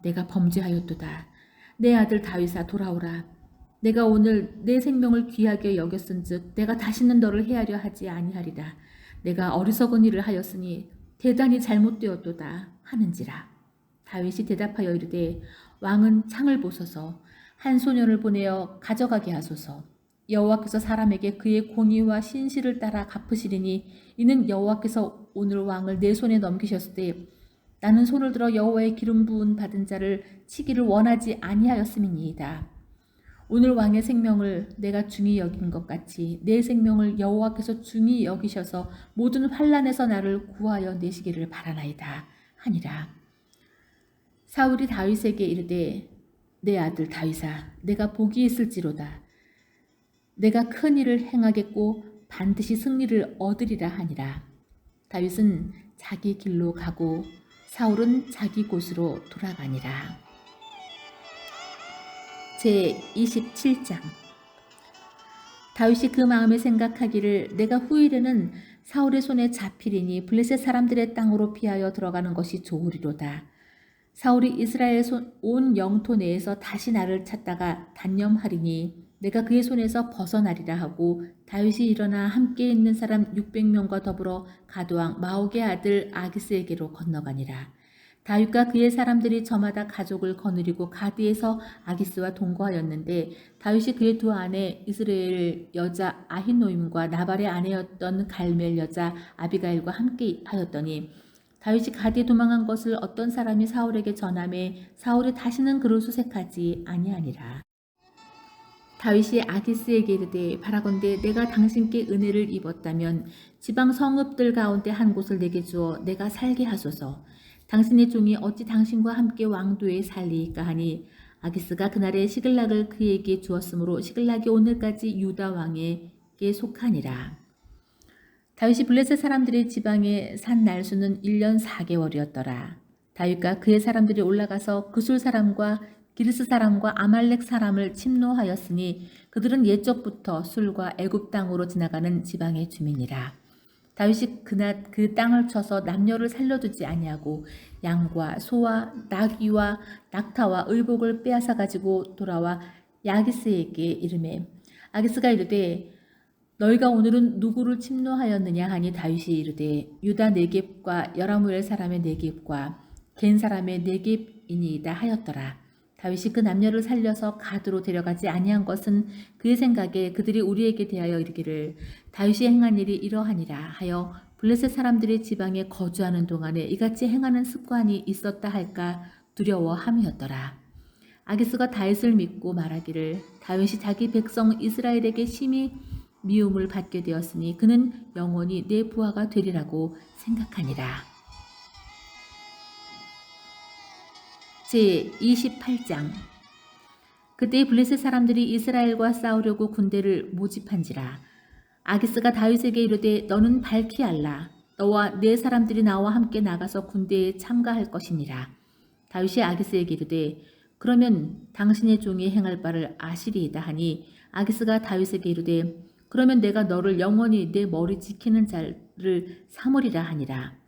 내가 범죄하였도다. 내 아들 다윗아 돌아오라. 내가 오늘 내 생명을 귀하게 여겼은즉 내가 다시는 너를 해하려 하지 아니하리라. 내가 어리석은 일을 하였으니 대단히 잘못되었도다 하는지라. 다윗이 대답하여 이르되 왕은 창을 보소서 한 소년을 보내어 가져가게 하소서. 여호와께서 사람에게 그의 공의와 신실을 따라 갚으시리니 이는 여호와께서 오늘 왕을 내 손에 넘기셨을 때 나는 손을 들어 여호와의 기름 부은 받은 자를 치기를 원하지 아니하였음이니이다. 오늘 왕의 생명을 내가 중히 여긴 것 같이 내 생명을 여호와께서 중히 여기셔서 모든 환난에서 나를 구하여 내시기를 바라나이다 하니라. 사울이 다윗에게 이르되 내 아들 다윗아 내가 복이 있을지로다. 내가 큰 일을 행하겠고 반드시 승리를 얻으리라 하니라. 다윗은 자기 길로 가고 사울은 자기 곳으로 돌아가니라. 제27장 다윗이 그 마음에 생각하기를 내가 후일에는 사울의 손에 잡히리니 블레셋 사람들의 땅으로 피하여 들어가는 것이 좋으리로다. 사울이 이스라엘 온 영토 내에서 다시 나를 찾다가 단념하리니 내가 그의 손에서 벗어나리라 하고 다윗이 일어나 함께 있는 사람 600명과 더불어 가드왕 마옥의 아들 아기스에게로 건너가니라. 다윗과 그의 사람들이 저마다 가족을 거느리고 가드에서 아기스와 동거하였는데 다윗이 그의 두 아내 이스라엘 여자 아히노임과 나발의 아내였던 갈멜 여자 아비가일과 함께 하였더니 다윗이 가드에 도망한 것을 어떤 사람이 사울에게 전하매 사울이 다시는 그를 수색하지 아니하니라. 다윗이 아기스에게 이르되 바라건대 내가 당신께 은혜를 입었다면 지방 성읍들 가운데 한 곳을 내게 주어 내가 살게 하소서. 당신의 종이 어찌 당신과 함께 왕도에 살리이까 하니 아기스가 그날에 시글락을 그에게 주었으므로 시글락이 오늘까지 유다 왕에게 속하니라. 다윗이 블레셋 사람들의 지방에 산 날수는 1년 4개월이었더라. 다윗과 그의 사람들이 올라가서 그술 사람과 기르스 사람과 아말렉 사람을 침노하였으니 그들은 옛적부터 술과 애굽 땅으로 지나가는 지방의 주민이라. 다윗이 그날 그 땅을 쳐서 남녀를 살려두지 아니하고 양과 소와 나귀와 낙타와 의복을 빼앗아 가지고 돌아와 야기스에게 이르매 아기스가 이르되 너희가 오늘은 누구를 침노하였느냐 하니 다윗이 이르되 유다 네겝과 여라무엘 사람의 네겝과 겐 사람의 네겝이니이다 하였더라. 다윗이 그 남녀를 살려서 가드로 데려가지 아니한 것은 그의 생각에 그들이 우리에게 대하여 이르기를 다윗이 행한 일이 이러하니라 하여 블레셋 사람들이 지방에 거주하는 동안에 이같이 행하는 습관이 있었다 할까 두려워함이었더라. 아기스가 다윗을 믿고 말하기를 다윗이 자기 백성 이스라엘에게 심히 미움을 받게 되었으니 그는 영원히 내 부하가 되리라고 생각하니라. 제28장. 그때 블레셋 사람들이 이스라엘과 싸우려고 군대를 모집한지라. 아기스가 다윗에게 이르되 너는 밝히 알라. 너와 네 사람들이 나와 함께 나가서 군대에 참가할 것이니라. 다윗이 아기스에게 이르되 그러면 당신의 종이 행할 바를 아시리이다 하니 아기스가 다윗에게 이르되 그러면 내가 너를 영원히 내 머리 지키는 자를 삼으리라 하니라.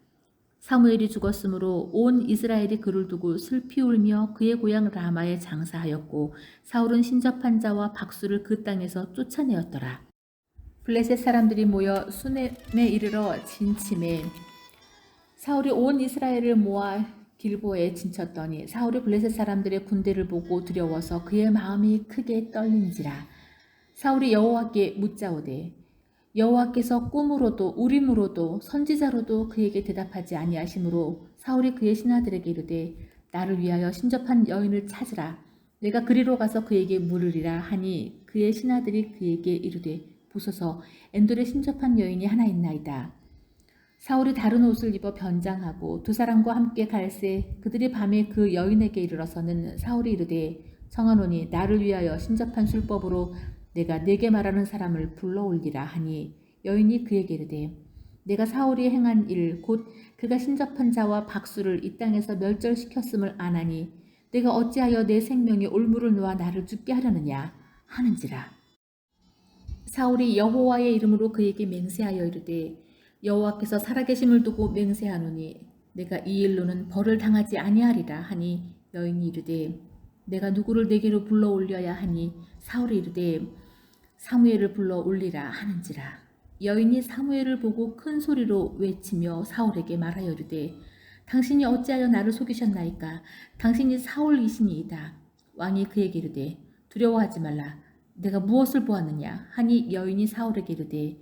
사무엘이 죽었으므로 온 이스라엘이 그를 두고 슬피 울며 그의 고향 라마에 장사하였고 사울은 신접한 자와 박수를 그 땅에서 쫓아내었더라. 블레셋 사람들이 모여 수넴에 이르러 진침해 사울이 온 이스라엘을 모아 길보에 진쳤더니 사울이 블레셋 사람들의 군대를 보고 두려워서 그의 마음이 크게 떨린지라. 사울이 여호와께 묻자오되 여호와께서 꿈으로도 우림으로도 선지자로도 그에게 대답하지 아니하시므로 사울이 그의 신하들에게 이르되 나를 위하여 신접한 여인을 찾으라. 내가 그리로 가서 그에게 물으리라 하니 그의 신하들이 그에게 이르되 보소서 엔돌에 신접한 여인이 하나 있나이다. 사울이 다른 옷을 입어 변장하고 두 사람과 함께 갈새 그들이 밤에 그 여인에게 이르러서는 사울이 이르되 청하노니 나를 위하여 신접한 술법으로 내가 네게 말하는 사람을 불러올리라 하니 여인이 그에게 이르되 내가 사울이 행한 일 곧 그가 신접한 자와 박수를 이 땅에서 멸절시켰음을 아나니 내가 어찌하여 내 생명에 올무를 놓아 나를 죽게 하려느냐 하는지라. 사울이 여호와의 이름으로 그에게 맹세하여 이르되 여호와께서 살아계심을 두고 맹세하노니 내가 이 일로는 벌을 당하지 아니하리라 하니 여인이 이르되 내가 누구를 내게로 불러 올려야 하니 사울이 이르되 사무엘을 불러 올리라 하는지라. 여인이 사무엘을 보고 큰 소리로 외치며 사울에게 말하여 이르되 당신이 어찌하여 나를 속이셨나이까. 당신이 사울이시니이다. 왕이 그에게 이르되 두려워하지 말라. 내가 무엇을 보았느냐 하니 여인이 사울에게 이르되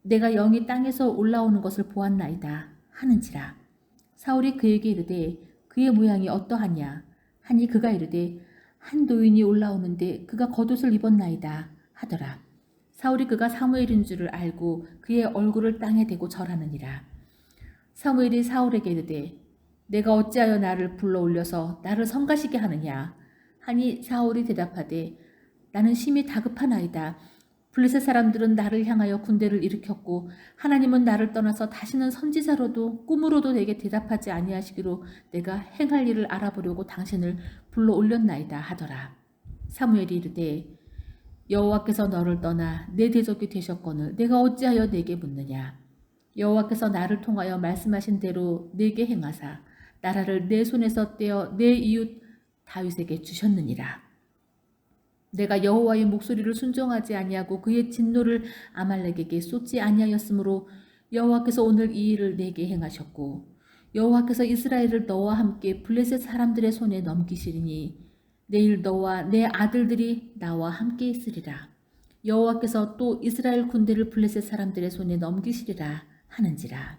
내가 영이 땅에서 올라오는 것을 보았나이다 하는지라. 사울이 그에게 이르되 그의 모양이 어떠하냐 하니 그가 이르되 한 노인이 올라오는데 그가 겉옷을 입었나이다 하더라. 사울이 그가 사무엘인 줄을 알고 그의 얼굴을 땅에 대고 절하느니라. 사무엘이 사울에게 이르되 내가 어찌하여 나를 불러 올려서 나를 성가시게 하느냐 하니 사울이 대답하되 나는 심히 다급하나이다. 블레셋 사람들은 나를 향하여 군대를 일으켰고 하나님은 나를 떠나서 다시는 선지자로도 꿈으로도 내게 대답하지 아니하시기로 내가 행할 일을 알아보려고 당신을 불러 올렸나이다 하더라. 사무엘이 이르되 여호와께서 너를 떠나 내 대적이 되셨거늘 내가 어찌하여 내게 묻느냐. 여호와께서 나를 통하여 말씀하신 대로 내게 행하사 나라를 내 손에서 떼어 내 이웃 다윗에게 주셨느니라. 내가 여호와의 목소리를 순종하지 아니하고 그의 진노를 아말렉에게 쏟지 아니하였으므로 여호와께서 오늘 이 일을 내게 행하셨고 여호와께서 이스라엘을 너와 함께 블레셋 사람들의 손에 넘기시리니 내일 너와 내 아들들이 나와 함께 있으리라. 여호와께서 또 이스라엘 군대를 블레셋 사람들의 손에 넘기시리라 하는지라.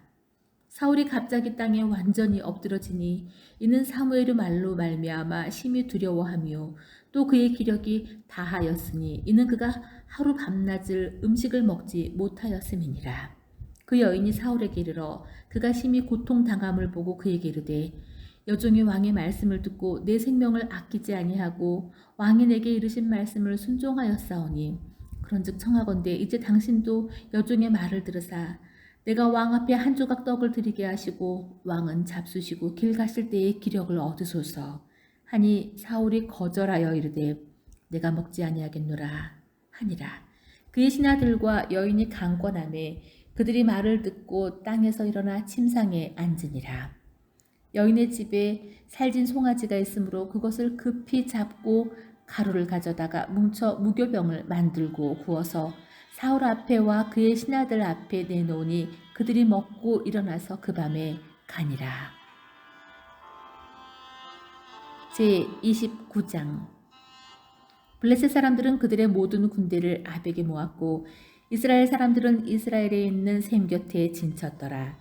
사울이 갑자기 땅에 완전히 엎드러지니 이는 사무엘의 말로 말미암아 심히 두려워하며 또 그의 기력이 다하였으니 이는 그가 하루 밤낮을 음식을 먹지 못하였음이니라. 그 여인이 사울에게 이르러 그가 심히 고통당함을 보고 그에게 이르되 여종이 왕의 말씀을 듣고 내 생명을 아끼지 아니하고 왕이 내게 이르신 말씀을 순종하였사오니 그런즉 청하건대 이제 당신도 여종의 말을 들으사 내가 왕 앞에 한 조각 떡을 드리게 하시고 왕은 잡수시고 길 가실 때에 기력을 얻으소서 하니 사울이 거절하여 이르되 내가 먹지 아니하겠노라 하니라. 그의 신하들과 여인이 강권하매 그들이 말을 듣고 땅에서 일어나 침상에 앉으니라. 여인의 집에 살진 송아지가 있으므로 그것을 급히 잡고 가루를 가져다가 뭉쳐 무교병을 만들고 구워서 사울 앞에와 그의 신하들 앞에 내놓으니 그들이 먹고 일어나서 그 밤에 가니라. 제29장. 블레셋 사람들은 그들의 모든 군대를 아벡에 모았고 이스라엘 사람들은 이스라엘에 있는 셈 곁에 진쳤더라.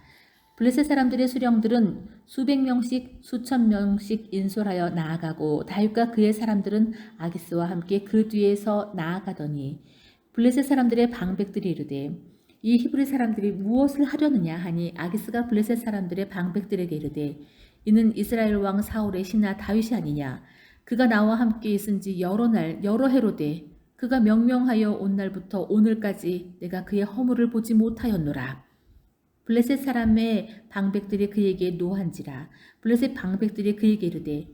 블레셋 사람들의 수령들은 수백 명씩 수천 명씩 인솔하여 나아가고 다윗과 그의 사람들은 아기스와 함께 그 뒤에서 나아가더니 블레셋 사람들의 방백들이 이르되 이 히브리 사람들이 무엇을 하려느냐 하니 아기스가 블레셋 사람들의 방백들에게 이르되 이는 이스라엘 왕 사울의 신하 다윗이 아니냐. 그가 나와 함께 있은지 여러 날 여러 해로되 그가 명명하여 온 날부터 오늘까지 내가 그의 허물을 보지 못하였노라. 블레셋 사람의 방백들이 그에게 노한지라. 블레셋 방백들이 그에게 이르되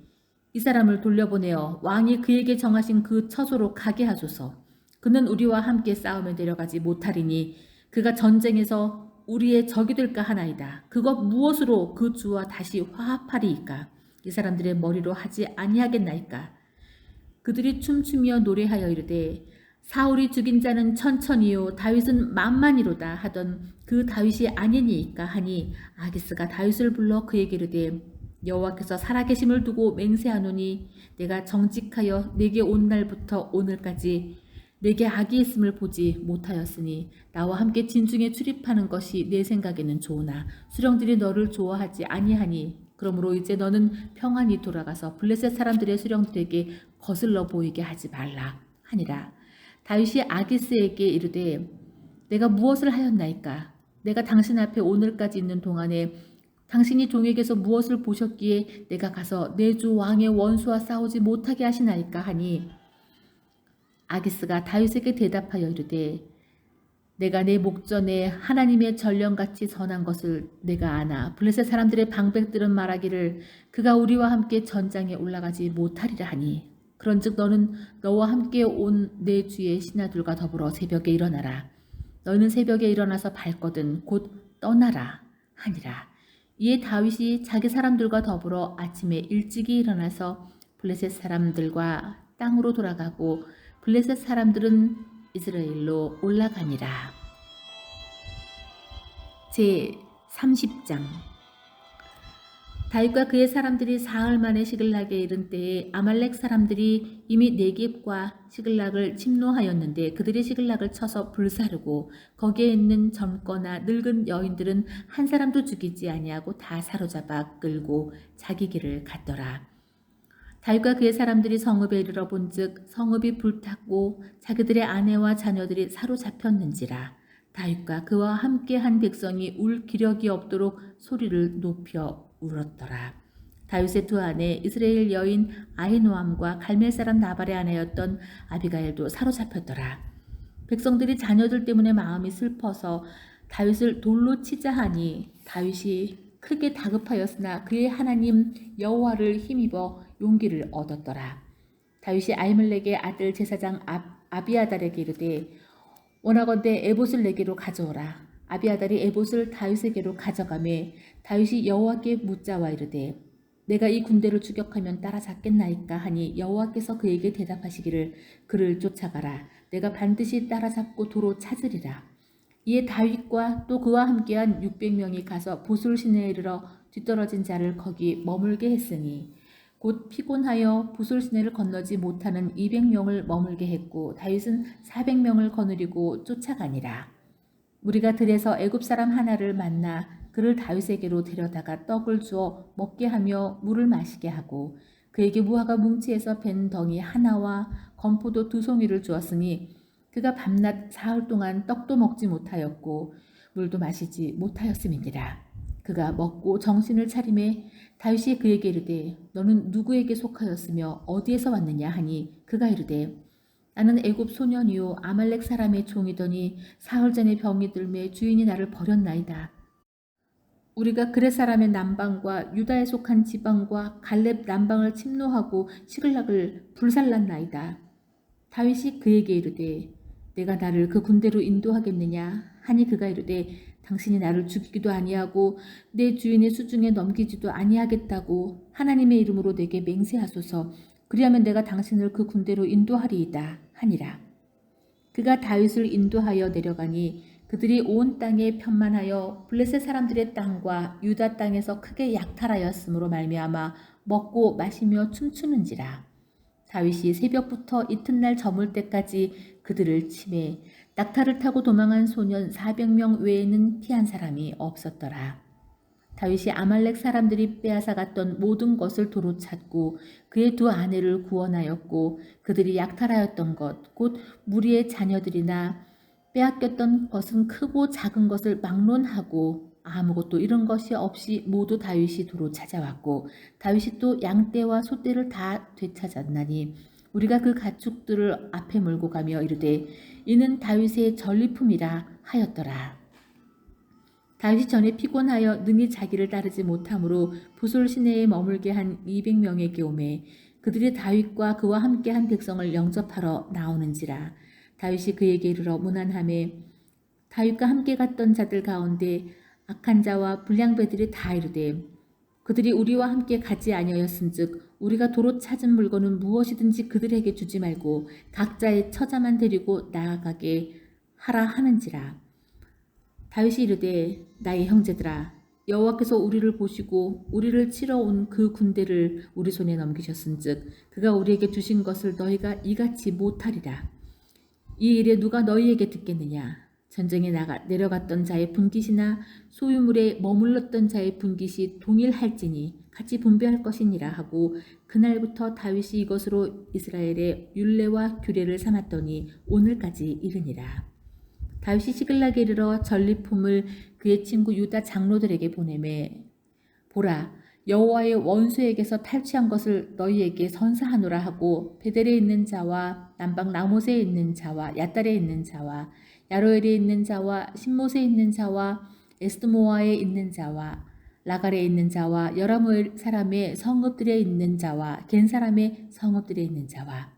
이 사람을 돌려보내어 왕이 그에게 정하신 그 처소로 가게 하소서. 그는 우리와 함께 싸움에 내려가지 못하리니 그가 전쟁에서 우리의 적이 될까 하나이다. 그것 무엇으로 그 주와 다시 화합하리이까? 이 사람들의 머리로 하지 아니하겠나이까? 그들이 춤추며 노래하여 이르되 사울이 죽인 자는 천천히요 다윗은 만만이로다 하던 그 다윗이 아니니이까 하니 아기스가 다윗을 불러 그에게 이르되 여호와께서 살아계심을 두고 맹세하노니 내가 정직하여 내게 온 날부터 오늘까지 내게 악이 있음을 보지 못하였으니 나와 함께 진중에 출입하는 것이 내 생각에는 좋으나 수령들이 너를 좋아하지 아니하니 그러므로 이제 너는 평안히 돌아가서 블레셋 사람들의 수령들에게 거슬러 보이게 하지 말라 하니라. 다윗이 아기스에게 이르되 내가 무엇을 하였나이까? 내가 당신 앞에 오늘까지 있는 동안에 당신이 종에게서 무엇을 보셨기에 내가 가서 내 주 왕의 원수와 싸우지 못하게 하시나이까 하니 아기스가 다윗에게 대답하여 이르되 내가 내 목전에 하나님의 전령같이 선한 것을 내가 아나 블레셋 사람들의 방백들은 말하기를 그가 우리와 함께 전장에 올라가지 못하리라 하니 그런즉 너는 너와 함께 온 내 주의 신하들과 더불어 새벽에 일어나라. 너희는 새벽에 일어나서 발거든 곧 떠나라 하니라. 이에 다윗이 자기 사람들과 더불어 아침에 일찍이 일어나서 블레셋 사람들과 땅으로 돌아가고 블레셋 사람들은 이스라엘로 올라가니라. 제 30장. 다윗과 그의 사람들이 사흘 만에 시글락에 이른 때에 아말렉 사람들이 이미 네겝과 시글락을 침노하였는데 그들이 시글락을 쳐서 불사르고 거기에 있는 젊거나 늙은 여인들은 한 사람도 죽이지 아니하고 다 사로잡아 끌고 자기 길을 갔더라. 다윗과 그의 사람들이 성읍에 이르러 본즉 성읍이 불탔고 자기들의 아내와 자녀들이 사로잡혔는지라. 다윗과 그와 함께한 백성이 울 기력이 없도록 소리를 높여 울었더라. 다윗의 두 아내 이스라엘 여인 아히노암과 갈멜 사람 나발의 아내였던 아비가일도 사로잡혔더라. 백성들이 자녀들 때문에 마음이 슬퍼서 다윗을 돌로 치자 하니 다윗이 크게 다급하였으나 그의 하나님 여호와를 힘입어 용기를 얻었더라. 다윗이 아히멜렉의 아들 제사장 아비아달에게 이르되 원하건대 에봇을 내게로 가져오라. 아비아달이 에봇을 다윗에게로 가져가매 다윗이 여호와께 묻자와 이르되 내가 이 군대를 추격하면 따라잡겠나이까 하니 여호와께서 그에게 대답하시기를 그를 쫓아가라. 내가 반드시 따라잡고 도로 찾으리라. 이에 다윗과 또 그와 함께한 600명이 가서 보술 시내에 이르러 뒤떨어진 자를 거기 머물게 했으니 곧 피곤하여 부솔 시내를 건너지 못하는 200명을 머물게 했고 다윗은 400명을 거느리고 쫓아가니라. 우리가 들에서 애굽 사람 하나를 만나 그를 다윗에게로 데려다가 떡을 주어 먹게 하며 물을 마시게 하고 그에게 무화과 뭉치에서 벤 덩이 하나와 건포도 2송이를 주었으니 그가 밤낮 사흘 동안 떡도 먹지 못하였고 물도 마시지 못하였음이니라. 그가 먹고 정신을 차림에 다윗이 그에게 이르되 너는 누구에게 속하였으며 어디에서 왔느냐 하니 그가 이르되 나는 애굽 소년이요 아말렉 사람의 종이더니 사흘 전에 병이 들매 주인이 나를 버렸나이다. 우리가 그렛 사람의 남방과 유다에 속한 지방과 갈렙 남방을 침노하고 시글락을 불살랐나이다. 다윗이 그에게 이르되 내가 나를 그 군대로 인도하겠느냐 하니 그가 이르되 당신이 나를 죽이기도 아니하고 내 주인의 수중에 넘기지도 아니하겠다고 하나님의 이름으로 내게 맹세하소서. 그리하면 내가 당신을 그 군대로 인도하리이다 하니라. 그가 다윗을 인도하여 내려가니 그들이 온 땅에 편만하여 블레셋 사람들의 땅과 유다 땅에서 크게 약탈하였으므로 말미암아 먹고 마시며 춤추는지라. 다윗이 새벽부터 이튿날 저물 때까지 그들을 치매 낙타를 타고 도망한 소년 400명 외에는 피한 사람이 없었더라. 다윗이 아말렉 사람들이 빼앗아갔던 모든 것을 도로 찾고 그의 두 아내를 구원하였고 그들이 약탈하였던 것 곧 무리의 자녀들이나 빼앗겼던 것은 크고 작은 것을 막론하고 아무것도 잃은 것이 없이 모두 다윗이 도로 찾아왔고 다윗이 또 양떼와 소떼를 다 되찾았나니 우리가 그 가축들을 앞에 몰고 가며 이르되 이는 다윗의 전리품이라 하였더라. 다윗이 전에 피곤하여 능히 자기를 따르지 못하므로 부솔 시내에 머물게 한 200명에게 오매 그들이 다윗과 그와 함께한 백성을 영접하러 나오는지라. 다윗이 그에게 이르러 문안하매 다윗과 함께 갔던 자들 가운데 악한 자와 불량배들이 다 이르되 그들이 우리와 함께 가지 아니하였은즉 우리가 도로 찾은 물건은 무엇이든지 그들에게 주지 말고 각자의 처자만 데리고 나아가게 하라 하는지라. 다윗이 이르되 나의 형제들아 여호와께서 우리를 보시고 우리를 치러 온 그 군대를 우리 손에 넘기셨은즉 그가 우리에게 주신 것을 너희가 이같이 못하리라. 이 일에 누가 너희에게 듣겠느냐. 전쟁에 내려갔던 자의 분깃이나 소유물에 머물렀던 자의 분깃이 동일할지니 같이 분배할 것이니라 하고 그날부터 다윗이 이것으로 이스라엘의 율례와 규례를 삼았더니 오늘까지 이르니라. 다윗이 시글락에 이르러 전리품을 그의 친구 유다 장로들에게 보내매 보라 여호와의 원수에게서 탈취한 것을 너희에게 선사하노라 하고 베델에 있는 자와 남방 라못에 있는 자와 야달에 있는 자와 야로엘에 있는 자와 신못에 있는 자와 에스드모아에 있는 자와 라갈에 있는 자와 여라무엘 사람의 성읍들에 있는 자와 겐 사람의 성읍들에 있는 자와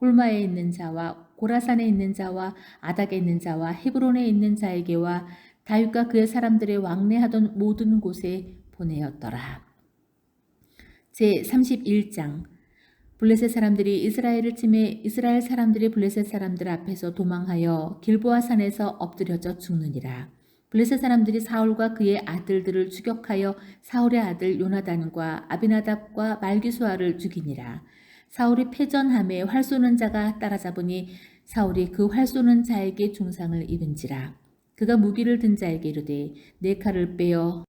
홀마에 있는 자와 고라산에 있는 자와 아닥에 있는 자와 헤브론에 있는 자에게와 다윗과 그의 사람들의 왕래하던 모든 곳에 보내었더라. 제31장 블레셋 사람들이 이스라엘을 치매 이스라엘 사람들이 블레셋 사람들 앞에서 도망하여 길보아 산에서 엎드려져 죽느니라. 블레셋 사람들이 사울과 그의 아들들을 추격하여 사울의 아들 요나단과 아비나답과 말기수아를 죽이니라. 사울이 패전함에 활 쏘는 자가 따라잡으니 사울이 그 활 쏘는 자에게 중상을 입은지라. 그가 무기를 든 자에게 이르되 내 칼을 빼어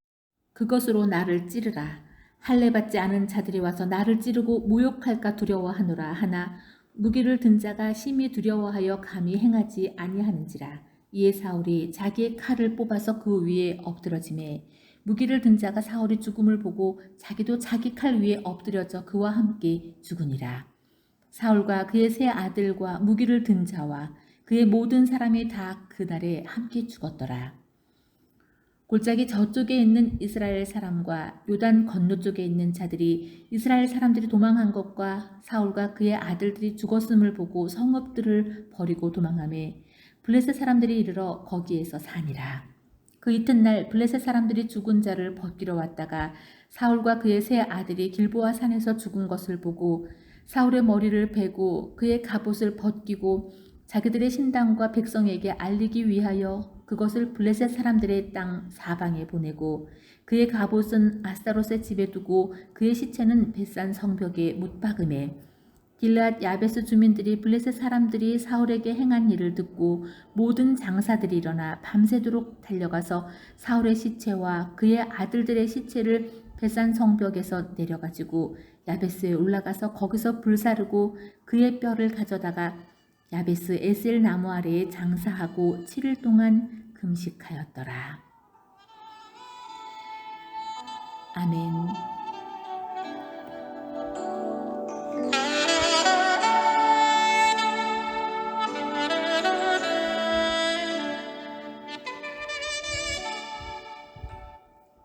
그것으로 나를 찌르라. 할례 받지 않은 자들이 와서 나를 찌르고 모욕할까 두려워하노라 하나 무기를 든 자가 심히 두려워하여 감히 행하지 아니하는지라. 이에 사울이 자기의 칼을 뽑아서 그 위에 엎드러지매 무기를 든 자가 사울이 죽음을 보고 자기도 자기 칼 위에 엎드려져 그와 함께 죽으니라. 사울과 그의 세 아들과 무기를 든 자와 그의 모든 사람이 다 그날에 함께 죽었더라. 골짜기 저쪽에 있는 이스라엘 사람과 요단 건너쪽에 있는 자들이 이스라엘 사람들이 도망한 것과 사울과 그의 아들들이 죽었음을 보고 성읍들을 버리고 도망하매 블레셋 사람들이 이르러 거기에서 사니라. 그 이튿날 블레셋 사람들이 죽은 자를 벗기러 왔다가 사울과 그의 세 아들이 길보아 산에서 죽은 것을 보고 사울의 머리를 베고 그의 갑옷을 벗기고 자기들의 신당과 백성에게 알리기 위하여 그것을 블레셋 사람들의 땅 사방에 보내고 그의 갑옷은 아스타롯의 집에 두고 그의 시체는 벳산 성벽에 못 박음에 길르앗 야베스 주민들이 블레셋 사람들이 사울에게 행한 일을 듣고 모든 장사들이 일어나 밤새도록 달려가서 사울의 시체와 그의 아들들의 시체를 벳산 성벽에서 내려가지고 야베스에 올라가서 거기서 불사르고 그의 뼈를 가져다가 야베스 에셀 나무 아래에 장사하고 7일 동안 금식하였더라. 아멘.